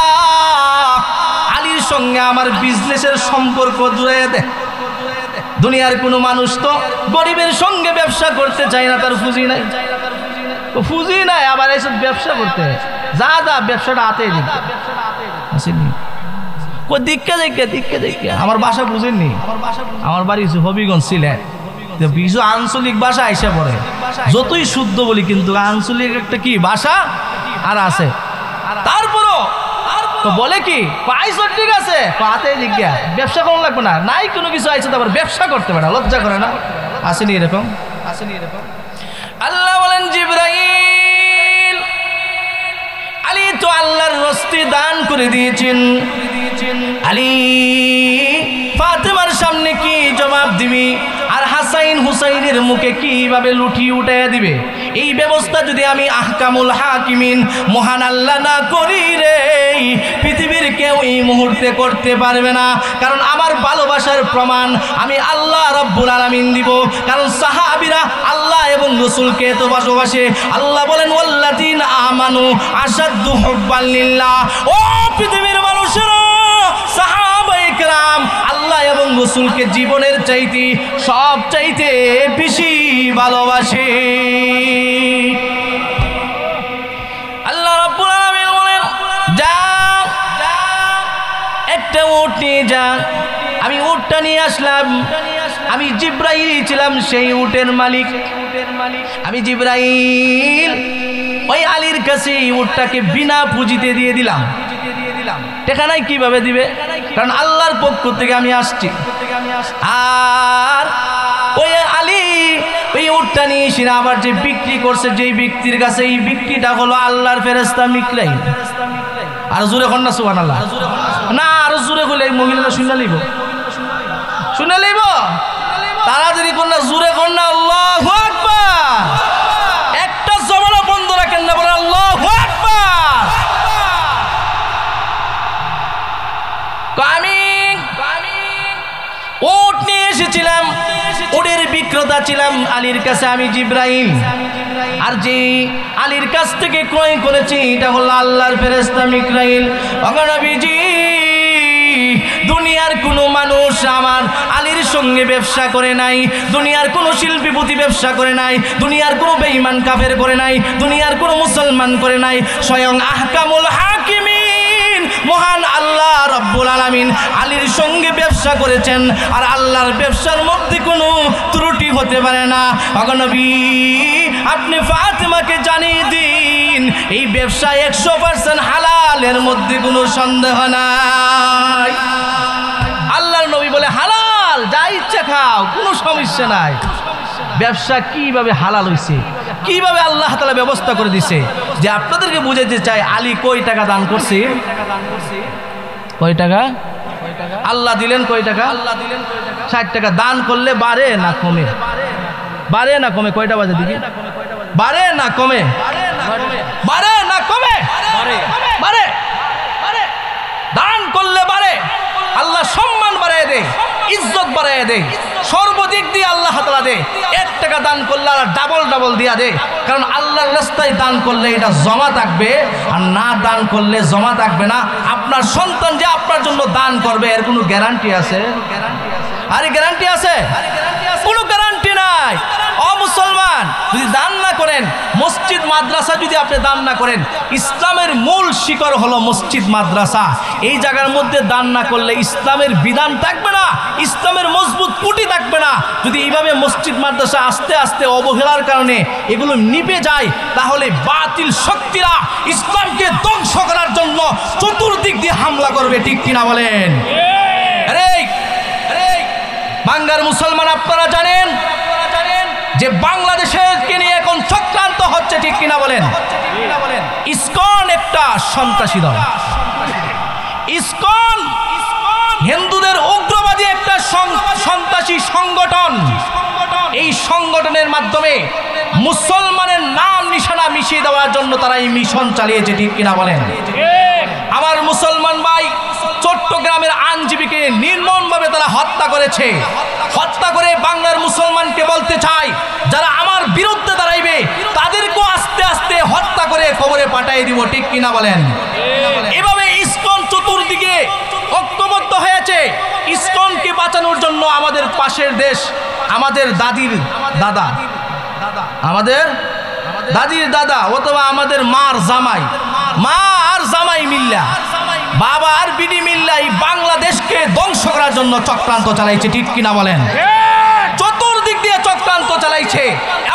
S1: আলীর সঙ্গে আমার বিজনেসের সম্পর্ক জুড়ে দে। দুনিয়ার কোনো মানুষ তো গরিবের সঙ্গে ব্যবসা করতে চায় না, তার পুঁজি নাই, পুঁজি নাই, আবার এসব ব্যবসা করতে যা যা ব্যবসাটা হাতে দিকে আসেনি। আমার বাসা বুঝেননি, আমার বাড়ি হবিগঞ্জ, সিলেট। কিছু আঞ্চলিক ভাষা আইসা পড়ে, যতই শুদ্ধ বলি কিন্তু আঞ্চলিক একটা কি ভাষা আর আছে। তারপরও তো বলে কি পাইছ, ঠিক আছে, পাতে জিজ্ঞা ব্যবসা করা লাগবে না, নাই কোনো কিছু আইছে তারপর ব্যবসা করতে পারে, লজ্জা করে না? আসেনি এরকম, আসেনি এরকম। আল্লাহ বলেন, জিবরাইল, আলী তো আল্লাহর রস্তি দান করে দিয়েছেন। আলী ফাতেমার সামনে কি জবাব দিবি, আর হাসাইন হুসাইনের মুখে কিভাবে লুঠি উঠাইয়া দিবে, এই ব্যবস্থা যদি আমি আহকামুল হাকিমিন মহান আল্লাহ না করি রে, পৃথিবীর কেউ এই মুহূর্তে করতে পারবে না। কারণ আমার ভালোবাসার প্রমাণ আমি আল্লাহ রাব্বুল আলামিন দিব। কারণ সাহাবীরা আল্লাহ এবং রাসূলকে তো ভালোবাসে। আল্লাহ বলেন, ওয়াল্লাযীনা আমানু আশাদ্দু হুব্বান লিল্লাহ। ও পৃথিবীর মানুষেরা, সাহাবায়ে কেরাম আল্লাহ এবং রাসূলকে জীবনের চাইতে সব চাইতে বেশি ভালোবাসে। আল্লাহ রাব্বুল আলামিন বলেন, যা একটা উট নিয়ে যা। আমি উটটা নিয়ে আসলাম, আমি জিবরাইল ছিলাম সেই উটের মালিক। আমি জিবরাইল ওই আলীর কাছে উটটাকে বিনা পুঁজিতে দিয়ে দিলাম। টাকা নাই, কিভাবে দিবে? কারণ আল্লাহর পক্ষ থেকে আমি আসছি। আর ওই আলী ওই উটটা নিয়ে এসে আবার যে বিক্রি করছে, যেই ব্যক্তির কাছে, এই বিক্রিটা হলো আল্লাহর ফেরেশতা মিকরাইল। আর জোরে কন্যা সুবহানাল্লাহ না, আরো জোরে হলে এই মহিলাটা শুনে লইব, শুনে লইব তাড়াতাড়ি কন্যা, জোরে কন্যা, আল্লাহু আকবার। একটা জবানও বন্ধ রাখেন না, বলে আল্লাহু এসেছিলাম, উটের বিক্রেতা ছিলাম আলীর কাছে আমি জিব্রাইল, আর যে আলীর কাছ থেকে ক্রয় করেছি এটা হলো আল্লাহর ফেরেশতা মিকাইল। ওগো নবীজি, দুনিয়ার কোনো মানুষ আমার আলীর সঙ্গে ব্যবসা করে নাই, দুনিয়ার কোনো শিল্পীপতি ব্যবসা করে নাই, দুনিয়ার কোনো বেঈমান কাফের করে নাই, দুনিয়ার কোনো মুসলমান করে নাই, স্বয়ং আহকামুল হাকিমিন মহান আল্লাহ রব্বুল আলামিন আলীর সঙ্গে ব্যবসা করেছেন, আর আল্লাহর ব্যবসার মধ্যে কোনো ত্রুটি হতে পারে না। ওগো নবী, আপনি ফাতেমাকে জানিয়ে দিন এই ব্যবসা 100% হালাল, এর মধ্যে কোনো সন্দেহ নাই। আল্লাহর নবী বলে হালাল, যা ইচ্ছা খাও, কোনো সমস্যা নাই। ব্যবসা কিভাবে হালাল হইছে, কিভাবে আল্লাহ তাআলা ব্যবস্থা করে দিছে, যে আপনাদেরকে বুঝাইতে চাই আলী কয় টাকা দান করছে, কয় টাকা আল্লাহ দিলেন, কয় টাকা 60 টাকা। দান করলে বাড়ে না কমে, বাড়ে না কমে, কয়টা বাজে দিকে, বাড়ে না কমে, বাড়ে না কমে, বাড়ে। দান করলে বাড়ে, আল্লাহ সম্মান বাড়ায় দেয়, ইজ্জত বাড়ায় দেয়, সর্বদিক দিয়ে আল্লাহ তাআলা দেয়। 1 টাকা দান করলে আর ডাবল ডাবল দিয়া দেয়, কারণ আল্লাহর রাস্তায় দান করলে এটা জমা থাকবে, আর না দান করলে জমা থাকবে না। আপনার সন্তান যে আপনার জন্য দান করবে এর কোনো গ্যারান্টি আছে? আরে গ্যারান্টি আছে? কোনো গ্যারান্টি নাই। মুসলমান যদি দান না করেন, মসজিদ মাদ্রাসা যদি আপনি দান না করেন, ইসলামের মূল শিকড় হলো মসজিদ মাদ্রাসা, এই জায়গার মধ্যে দান না করলে ইসলামের বিধান থাকবে না, ইসলামের মজবুত কুটি থাকবে না। যদি এইভাবে মসজিদ মাদ্রাসা আস্তে আস্তে অবহেলার কারণে এগুলো নিভে যায়, তাহলে বাতিল শক্তিরা ইসলামকে ধ্বংস করার জন্য চতুর্দিক দিয়ে হামলা করবে, ঠিক কিনা বলেন? আরে বাংলার মুসলমান, আপনারা জানেন যে বাংলাদেশকে নিয়ে এখন চক্রান্ত হচ্ছে, ঠিক কিনা বলেন? ইসকন একটা সন্ত্রাসী দল, ইসকন হিন্দুদের উগ্রবাদী একটা সন্ত্রাসী সংগঠন। এই সংগঠনের মাধ্যমে মুসলমানের নাম নিশানা মিশিয়ে দেওয়ার জন্য তারা এই মিশন চালিয়েছে, ঠিক কিনা বলেন? আমার মুসলমান ভাই, চট্টগ্রামের আইনজীবীকে নির্মমভাবে তারা হত্যা করেছে। হত্যা করে বাংলার মুসলমানকে বলতে চাই, যারা আমার বিরুদ্ধে দাঁড়াইবে তাদেরকেও আস্তে আস্তে হত্যা করে কবরে পাঠিয়ে দিব, ঠিক কিনা বলেন? এভাবে ইসকন চতুর্দিকে ঐক্যবদ্ধ হয়েছে। ইসকনকে বাঁচানোর জন্য আমাদের পাশের দেশ, আমাদের দাদির দাদা, আমাদের দাদির দাদা অথবা আমাদের মার জামাই, মা আর জামাই মিল্লা, বাবা আর বিডি মিল্লা এই বাংলাদেশকে ধ্বংস করার জন্য চক্রান্ত চালাইছে, ঠিক কিনা বলেন? চতুর্দিক দিয়ে চক্রান্ত চালাইছে।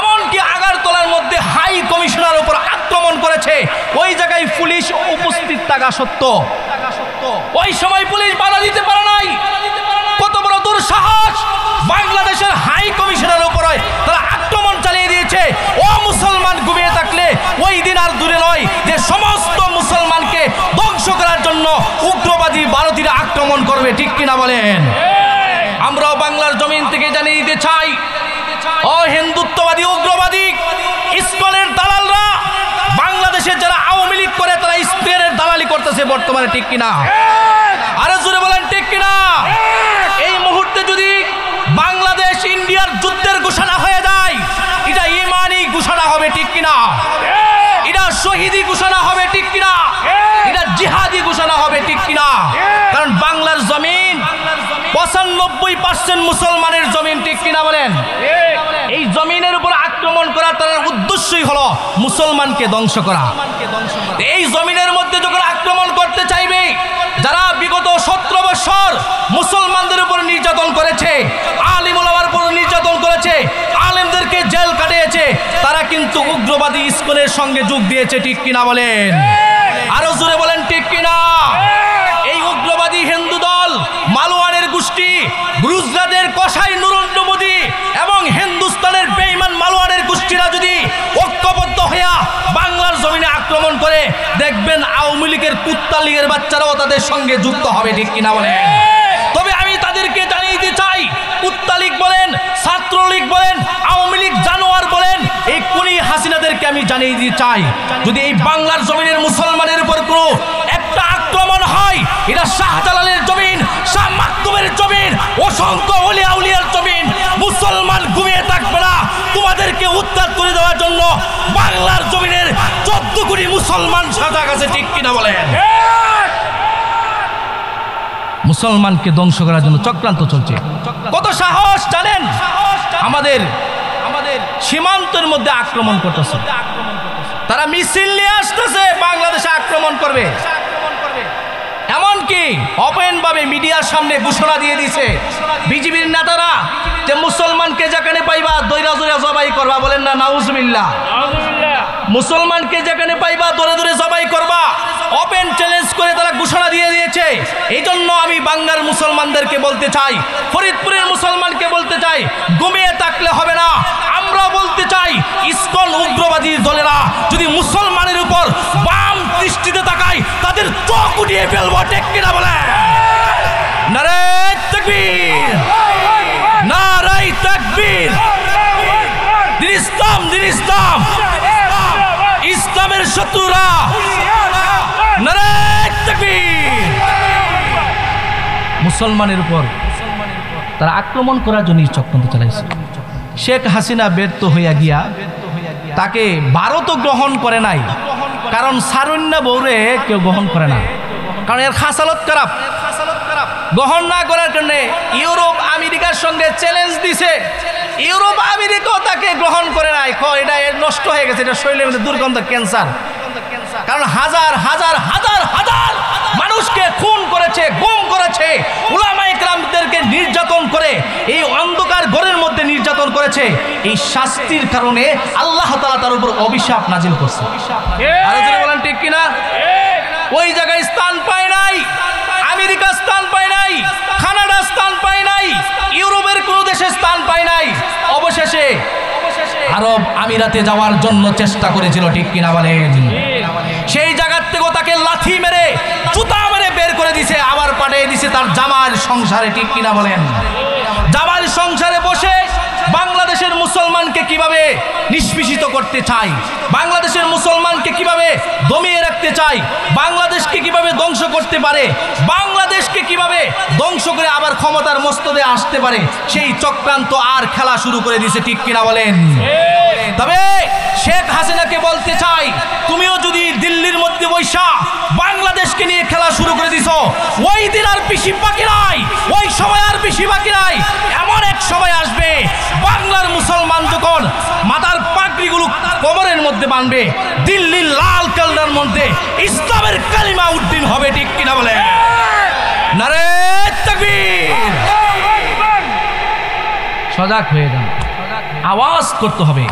S1: এমনকি আগারতলার মধ্যে হাই কমিশনার উপর আক্রমণ করেছে, ওই জায়গায় পুলিশ উপস্থিত থাকা সত্য ওই সময় পুলিশ বাধা দিতে পারে নাই। কত বড় দুঃসাহস! বাংলাদেশের হাই কমিশনার উপরে তারা আক্রমণ চালিয়ে দিয়েছে। ও মুসলমান, ঘুমিয়ে থাকলে ওই দিন আর দূরে নয় যে সমস্ত মুসলমানকে ধ্বংস করার জন্য উগ্রবাদী ভারতীয়রা আক্রমণ করবে, ঠিক কিনা বলেন? আমরাও বাংলার জমিন থেকে জানিয়ে দিতে চাই, ও হিন্দুত্ববাদী উগ্রবাদী ইসকনের দালালরা, বাংলাদেশে যারা আওয়ামী লীগ করে তারা ইস্কনের দালালি করতেছে বর্তমানে, ঠিক কিনা? আরো জোরে বলেন, ঠিক কিনা? এই মুহূর্তে যদি বাংলাদেশ ইন্ডিয়ার যুদ্ধের ঘোষণা হয়ে যায়, এটা ইমানি ঘোষণা হবে, ঠিক কিনা? এটা শহীদি ঘোষণা হবে, ঠিক কিনা? এটা জিহাদি ঘোষণা হবে, ঠিক কিনা? কারণ বাংলার জমিন 95% মুসলমানের জমিন, ঠিক কিনা বলেন? এই জমিনের উপর আক্রমণ করা তার উদ্দেশ্যই হলো মুসলমানকে ধ্বংস করা। এই জমিনের মধ্যে যখন আক্রমণ করতে চাইবে, যারা বিগত 17 বছর মুসলমানদের উপর নির্যাতন করেছে, আলিম ওলামার উপর নির্যাতন করেছে, আলেমদেরকে জেল কাটিয়েছে, তারা কিন্তু উগ্রবাদী ইসকনের সঙ্গে যোগ দিয়েছে, ঠিক কিনা বলেন? আরো জোরে বলেন, ঠিক কিনা? এই উগ্রবাদী হিন্দু দল, মালওয়ানের গোষ্ঠী, গুজরাটের কসাই নরেন্দ্র মোদী এবং হিন্দুস্তানের বেঈমান মালওয়ানের গোষ্ঠীরা যদি ঐক্যবদ্ধ হইয়া বাংলার জমিনে আক্রমণ করে, দেখবেন আওয়ামী লীগের কুত্তা লীগের বাচ্চারাও তাদের সঙ্গে যুক্ত হবে, ঠিক কিনা বলেন? তবে আমি তাদেরকে জানিয়ে দিতে চাই, কুত্তা লীগ বলেন, ছাত্রলীগ বলেন, আওয়ামী লীগ জানোয়ার বলেন, এই খুনি হাসিনাদেরকে আমি জানিয়ে দিতে চাই, যদি এই বাংলার জমিনের মুসলমানের উপর কোনো একটা আক্রমণ হয়, এটা শাহজালালের জমিন, শাহ মাকতুমের জমিন, অসংখ্য ওলিয়া উলিয়ার জমিন, উদ্ধার করে দেওয়ার জন্য বাংলার জমিনের 14 কোটি মুসলমান সজাগ আছে, ঠিক কিনা বলেন? মুসলমানকে ধ্বংস করার জন্য চক্রান্ত চলছে। কত সাহস জানেন? আমাদের সীমান্তের মধ্যে আক্রমণ করতেছে, তারা মিছিল নিয়ে আসতেছে, বাংলাদেশে আক্রমণ করবে। এমনকি ওপেন ভাবে মিডিয়ার সামনে ঘোষণা দিয়ে দিছে বিজিবির নেতারা যে মুসলমানকে যেখানে পাইবা দইরা দইরা জবাই করবা। বলেন না নাউজুবিল্লাহ? মুসলমানকে যেখানে পাইবা দরে দরে জবাই করবা, ওপেন চ্যালেঞ্জ করে তারা ঘোষণা দিয়ে দিয়েছে। এই জন্য আমি বাংলার মুসলমানদেরকে বলতে চাই, ফরিদপুরের মুসলমানকে বলতে চাই, ঘুমিয়ে থাকলে হবে না। আমরা বলতে চাই, ইসকন উগ্রবাদী দলেরা যদি মুসলমানের উপর বাম দৃষ্টিতে তাকায়, তাদের চোখ উঠিয়ে ফেলবো, ঠিক কিনা বলে? নারে তাকবীর, নারে তাকবীর। দিন ইসলাম, দিন ইসলাম, ইসলামের শত্রুরা নারে তাকবীর। মুসলমানের উপর তারা আক্রমণ করার জন্য চক্রান্ত চালাইছে। শেখ হাসিনা ব্যর্থ হইয়া গিয়া তাকে ভারতও গ্রহণ করে নাই, কারণ সারণ্যা বৌরে কেউ গ্রহণ করে না, কারণ এর খাসালত খারাপ। গ্রহণ না করার জন্য ইউরোপ আমেরিকার সঙ্গে চ্যালেঞ্জ দিছে, ইউরোপ আমেরিকাও তাকে গ্রহণ করে নাই। এটা নষ্ট হয়ে গেছে, এটা শরীরের মধ্যে দুর্গন্ধ, ক্যান্সার। কারণ হাজার হাজার হাজার হাজার মানুষকে খুন করেছে, গুম করেছে, উলামায়ে কেরামদেরকে নির্যাতন করে এই অন্ধকার ঘরের মধ্যে নির্যাতন করেছে। এই শাস্তির কারণে আল্লাহ তাআলা তার উপর অভিশাপ নাজিল করছে। আর যদি বলেন ঠিক কিনা? ওই জায়গায় স্থান পায় নাই, আমেরিকা স্থান পায় নাই, কানাডা স্থান পায় নাই, ইউরোপের কোনো দেশে স্থান পায় নাই। অবশেষে আরব আমিরাতে যাওয়ার জন্য চেষ্টা করেছিল, ঠিক কিনা বলেন? সেই জায়গার থেকেও তাকে লাথি মেরে জুতা মেরে বের করে দিছে, আবার পাঠিয়ে দিছে তার জামার সংসারে, ঠিক কিনা বলেন? জামার সংসারে বসে বাংলাদেশের মুসলমানকে কিভাবে নিষ্পেষিত করতে চাই, বাংলাদেশের মুসলমানকে কিভাবে দমিয়ে রাখতে চাই, বাংলাদেশকে কিভাবে ধ্বংস করতে পারে, বাংলাদেশকে কিভাবে ধ্বংস করে আবার ক্ষমতার মস্তদে আসতে পারে, সেই চক্রান্ত আর খেলা শুরু করে দিয়েছে, ঠিক কিনা বলেন? তবে শেখ হাসিনাকে বলতে চাই, তুমিও যদি দিল্লির মধ্যে বৈশা বাংলাদেশকে নিয়ে খেলা শুরু করে দিছো, ওই দিন আর বেশি বাকি নাই, ওই সময় আর বেশি বাকি নাই। এমন এক সময় আসবে বাংলার মুসলমান যখন মাথার পাগড়িগুলো কোমরের মধ্যে বাঁধবে, দিল্লির লাল কালদার মধ্যে ইসলামের কালিমা উদ্দিন হবে, ঠিক কিনা বলে? নারে তাকবীর। সজাগ হয়ে যান, আওয়াজ করতে হবে,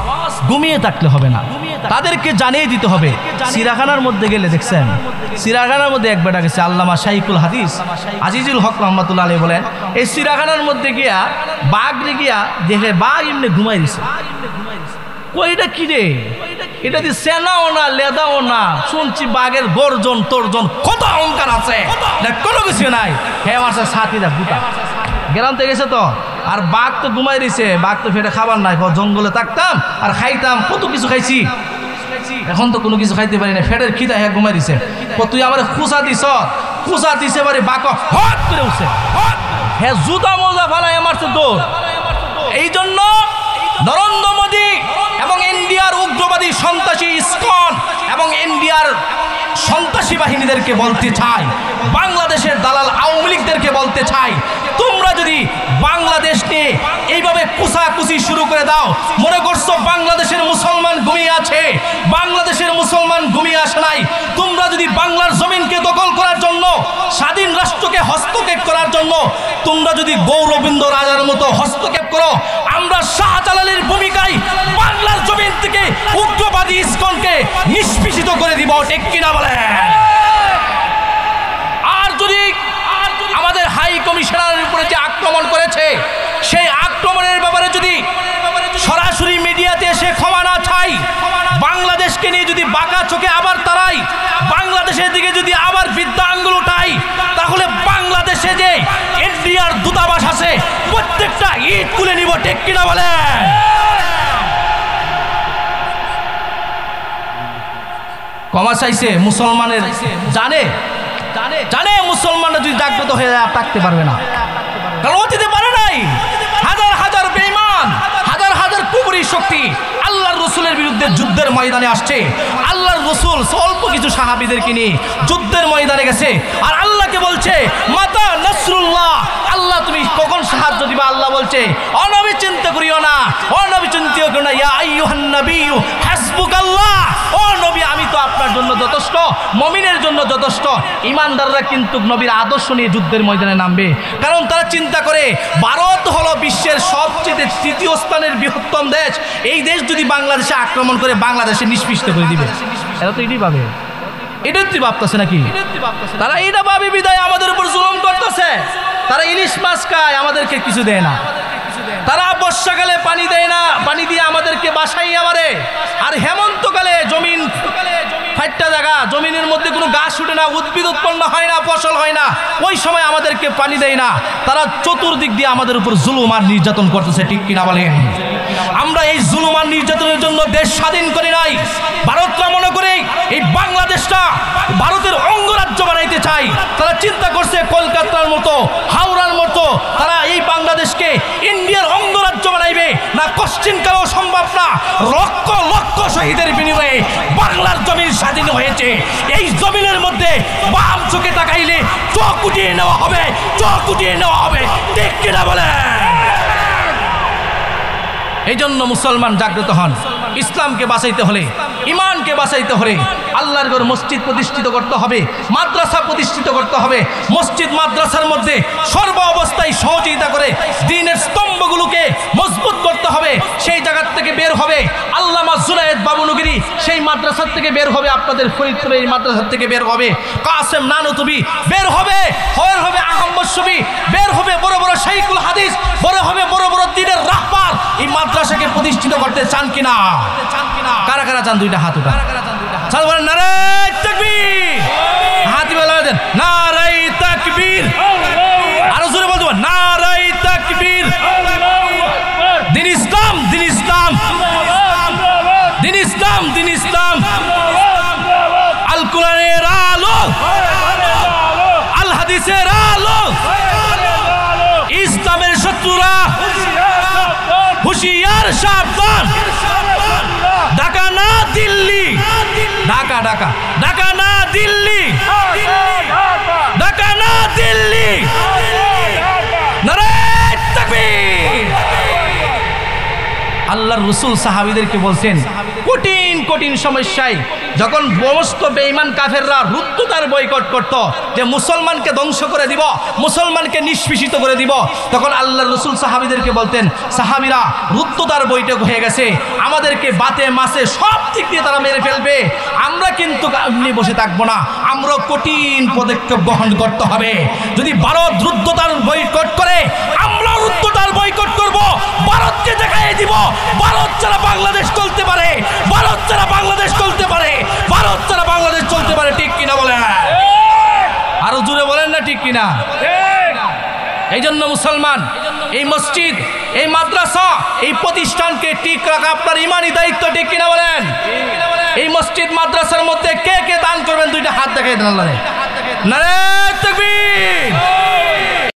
S1: ঘুমিয়ে থাকলে হবে না, তাদেরকে জানিয়ে দিতে হবে। সিরাখানার মধ্যে গেলে দেখছেন, সিরাখানার মধ্যে এক বেটা গেছে, আল্লামা শাইখুল হাদিস আজিজুল হক রহমাতুল্লাহ আলাইহি বলেন, এই সিরাখানার মধ্যে গিয়া বাঘ রে গিয়া দেখে বাঘ এমনি ঘুমাই দিছে। কইটা কি রে? এটা দিয়ে সেনাও না, লেদাও না, শুনছি বাঘের গর্জন তর্জন, কত অহংকার আছে, কোনো কিছু নাই। হে আমার সাথীরা গুটা গেলাম তো গেছে তো, আর বাঘ তো ঘুমাই দিছে, বাঘ তো ফেটে খাবার নাই, জঙ্গলে থাকতাম আর খাইতাম, কত কিছু খাইছি, এখন তো কোনো কিছু খাইতে পারি না, ফেটের খিদা হ্যাঁ ঘুমাই দিছে। তুই আমার খুচা দিছ, খুচা দিছে বারে বাঘ হট করে উঠছে, হ্যাঁ জুতা মোজা ফালাই আমার তো দৌড়। এই জন্য নরেন্দ্র মোদী এবং ইন্ডিয়ার উগ্রবাদী সন্ত্রাসী ইসকন এবং ইন্ডিয়ার সন্ত্রাসী বাহিনীদেরকে বলতে চাই, বাংলাদেশের দালাল আওয়ামী লীগদেরকে বলতে চাই, তোমরা যদি বাংলাদেশ নিয়ে এইভাবে কুচাকুচি শুরু করে দাও, মনে করছো বাংলাদেশের মুসলমান ঘুমিয়ে আছে, বাংলাদেশের মুসলমান ঘুমিয়ে আসে নাই। তোমরা যদি বাংলার জমিনকে দখল করার জন্য, স্বাধীন রাষ্ট্রকে হস্তক্ষেপ করার জন্য তোমরা যদি গৌরবিন্দ রাজার মতো হস্তক্ষেপ করো, আমরা শাহজালালের ভূমিকায় বাংলার জমিন থেকে উগ্রবাদী ইসকনকে নিষ্পেষিত করে দিব, ঠিক কিনা বলে? আর যদি আমাদের হাই কমিশনারের উপরে যে আক্রমণ করেছে, সেই আক্রমণের ব্যাপারে যদি সরাসরি মিডিয়াতে এসে ক্ষমা না চাই, বাংলাদেশকে নিয়ে যদি বাঁকা চোখে আবার তারাই, বাংলাদেশের দিকে যদি আবার বিদ্যা আঙ্গুল উঠাই, তাহলে বাংলাদেশে যে ইন্ডিয়ার দূতাবাস আছে প্রত্যেকটা ইট তুলে নিব, ঠিক কিনা বলে? ক্ষমা চাইছে মুসলমানের, জানে জানে মুসলমানরা যদি জাগ্রত হয়ে যায় থাকতে পারবে না, কারণ অতীতে পারে নাই। হাজার হাজার বেঈমান, হাজার হাজার কুফরি শক্তি আল্লাহ রসুলের বিরুদ্ধে যুদ্ধের ময়দানে আসছে, আল্লাহর রসুল অল্প কিছু সাহাবীদেরকে নিয়ে যুদ্ধের ময়দানে গেছে, আর আল্লাহকে বলছে মাতা নাসরুল্লাহ, আল্লাহ তুমি কখন সাহায্য দিবা? আল্লাহ বলছে ও নবী চিন্তা করিও না, ও নবী চিন্তা করিও না, ইয়া আইয়ুহান নাবিয়্যু হাসবুকাল্লাহ, ও নবী আমি তো আপনার জন্য যথেষ্ট, মুমিনের জন্য যথেষ্ট। ঈমানদাররা কিন্তু নবীর আদর্শ নিয়ে যুদ্ধের ময়দানে নামবে, কারণ তারা চিন্তা করে ভারত হলো বিশ্বের সবচেয়ে তৃতীয় স্থানের বৃহত্তম দেশ, এই দেশ যদি বাংলাদেশে আক্রমণ করে বাংলাদেশে নিষ্পিষ্ট করে দিবে। এরা তো এটাই ভাবে, এটা তুই ভাবতেছে নাকি? তারা এটা ভাবে বিদায় আমাদের উপর জুলুম করতেছে। তারা ইলিশ মাছ খায়, আমাদেরকে কিছু দেয় না। তারা বর্ষাকালে পানি দেয় না, পানি দিয়ে আমাদেরকে বাসাই আমারে, আর হেমন্তকালে জমিন ফাইটটা জায়গা, জমিনের মধ্যে কোনো গাছ উঠে না, উদ্ভিদ উৎপন্ন হয় না, ফসল হয় না, ওই সময় আমাদেরকে পানি দেয় না। তারা চতুর্দিক দিয়ে আমাদের উপর জুলুম আর নির্যাতন করতেছে, ঠিক কিনা বলেন? আমরা এই জুলুম আর নির্যাতনের জন্য দেশ স্বাধীন করি নাই। ভারতরা মনে করে এই বাংলাদেশটা ভারতের অঙ্গরাজ্য বানাইতে চাই। তারা চিন্তা করছে কলকাতার মতো, হাওড়ার মতো তারা এই বাংলাদেশকে ইন্ডিয়ার অঙ্গরাজ্য বানাইবে না, কোশ্চিনকালেও সম্ভব না। লক্ষ লক্ষ শহীদের বিনিময়ে বাংলার জমিন স্বাধীন হয়েছে। এই জমিনের মধ্যে বাম চোখে তাকাইলে চোখ উঠিয়ে নেওয়া হবে, চোখ উঠিয়ে নেওয়া হবে, ঠিক কিনা বলে? এই জন্য মুসলমান জাগ্রত হন। ইসলামকে বাঁচাইতে হলে, ইমানকে বাঁচাইতে হলে আল্লাহর ঘর মসজিদ প্রতিষ্ঠিত করতে হবে, মাদ্রাসা প্রতিষ্ঠিত করতে হবে। মসজিদ মাদ্রাসার মধ্যে সর্ব অবস্থায় সহযোগিতা করে দ্বীনের স্তম্ভগুলোকে মজবুত করতে হবে। সেই জায়গার থেকে বের হবে আল্লামা জুনায়েদ বাবুনগরী, সেই মাদ্রাসার থেকে বের হবে আপনাদের ফরিদপুরে, এই মাদ্রাসার থেকে বের হবে কাসেম নানুতুবি, বের হবে আহমদ শফি, বের হবে বড় বড় শাইখুল হাদিস, বড় হবে বড় বড় দ্বীনের রাহবার। এই মাদ্রাসাকে প্রতিষ্ঠিত করতে চান কিনা? কারা কারা চান? দুইটা হাত উঠা। চাল বলেন নারায়ে তাকবীর, হাত বলা দেন নারায়ে তাকবীর, আরো জোরে বলতে হবে নারায়ে তাকবীর। দিন ইসলাম, দিন ইসলাম, দিন ইসলাম, দিন ইসলাম। আল কোরআনের আলো, আল হাদিসের আলো, ইসলামের শত্রুরা হুঁশিয়ার সাবধান। ঢাকা না দিল্লি, ঢাকা ঢাকা, ঢাকা না দিল্লি, ঢাকা না দিল্লি। নারায়ে তাকবীর। আল্লাহর রাসূল সাহাবীদেরকে বলছেন কঠিন কঠিন সমস্যায় যখন সমস্ত বেঈমান কাফেররা রুদ্ধতার বয়কট করত, যে মুসলমানকে ধ্বংস করে দিব, মুসলমানকে নিষ্পেষিত করে দিব, তখন আল্লাহর রাসূল সাহাবীদেরকে বলতেন সাহাবীরা রুদ্ধতার বৈঠক হয়ে গেছে, আমাদেরকে বাতে মাসে সব দিক দিয়ে তারা মেরে ফেলবে, আমরা কিন্তু এমনি বসে থাকবো না, আমরা কঠিন পদক্ষেপ গ্রহণ করতে হবে। যদি ভারত রুদ্ধতার বয়কট করে আমরা রুদ্ধতার বয়কট করব, ভারতকে দেখাই দিব ভারত ছাড়া বাংলাদেশ চলতে পারে, ভারত ছাড়া বাংলাদেশ চলতে পারে, ভারত ছাড়া বাংলাদেশ চলতে পারে, ঠিক কিনা বলেন? আরো জোরে বলেন না ঠিক কিনা? এই জন্য মুসলমান এই মসজিদ, এই মাদ্রাসা, এই প্রতিষ্ঠানকে ঠিক রাখা আপনার ইমানি দায়িত্ব, ঠিক কিনা বলেন? এই মসজিদ মাদ্রাসার মধ্যে কে কে দান করবেন দুইটা হাত দেখাই দেন। আল্লাহ নারায়ে তাকবীর।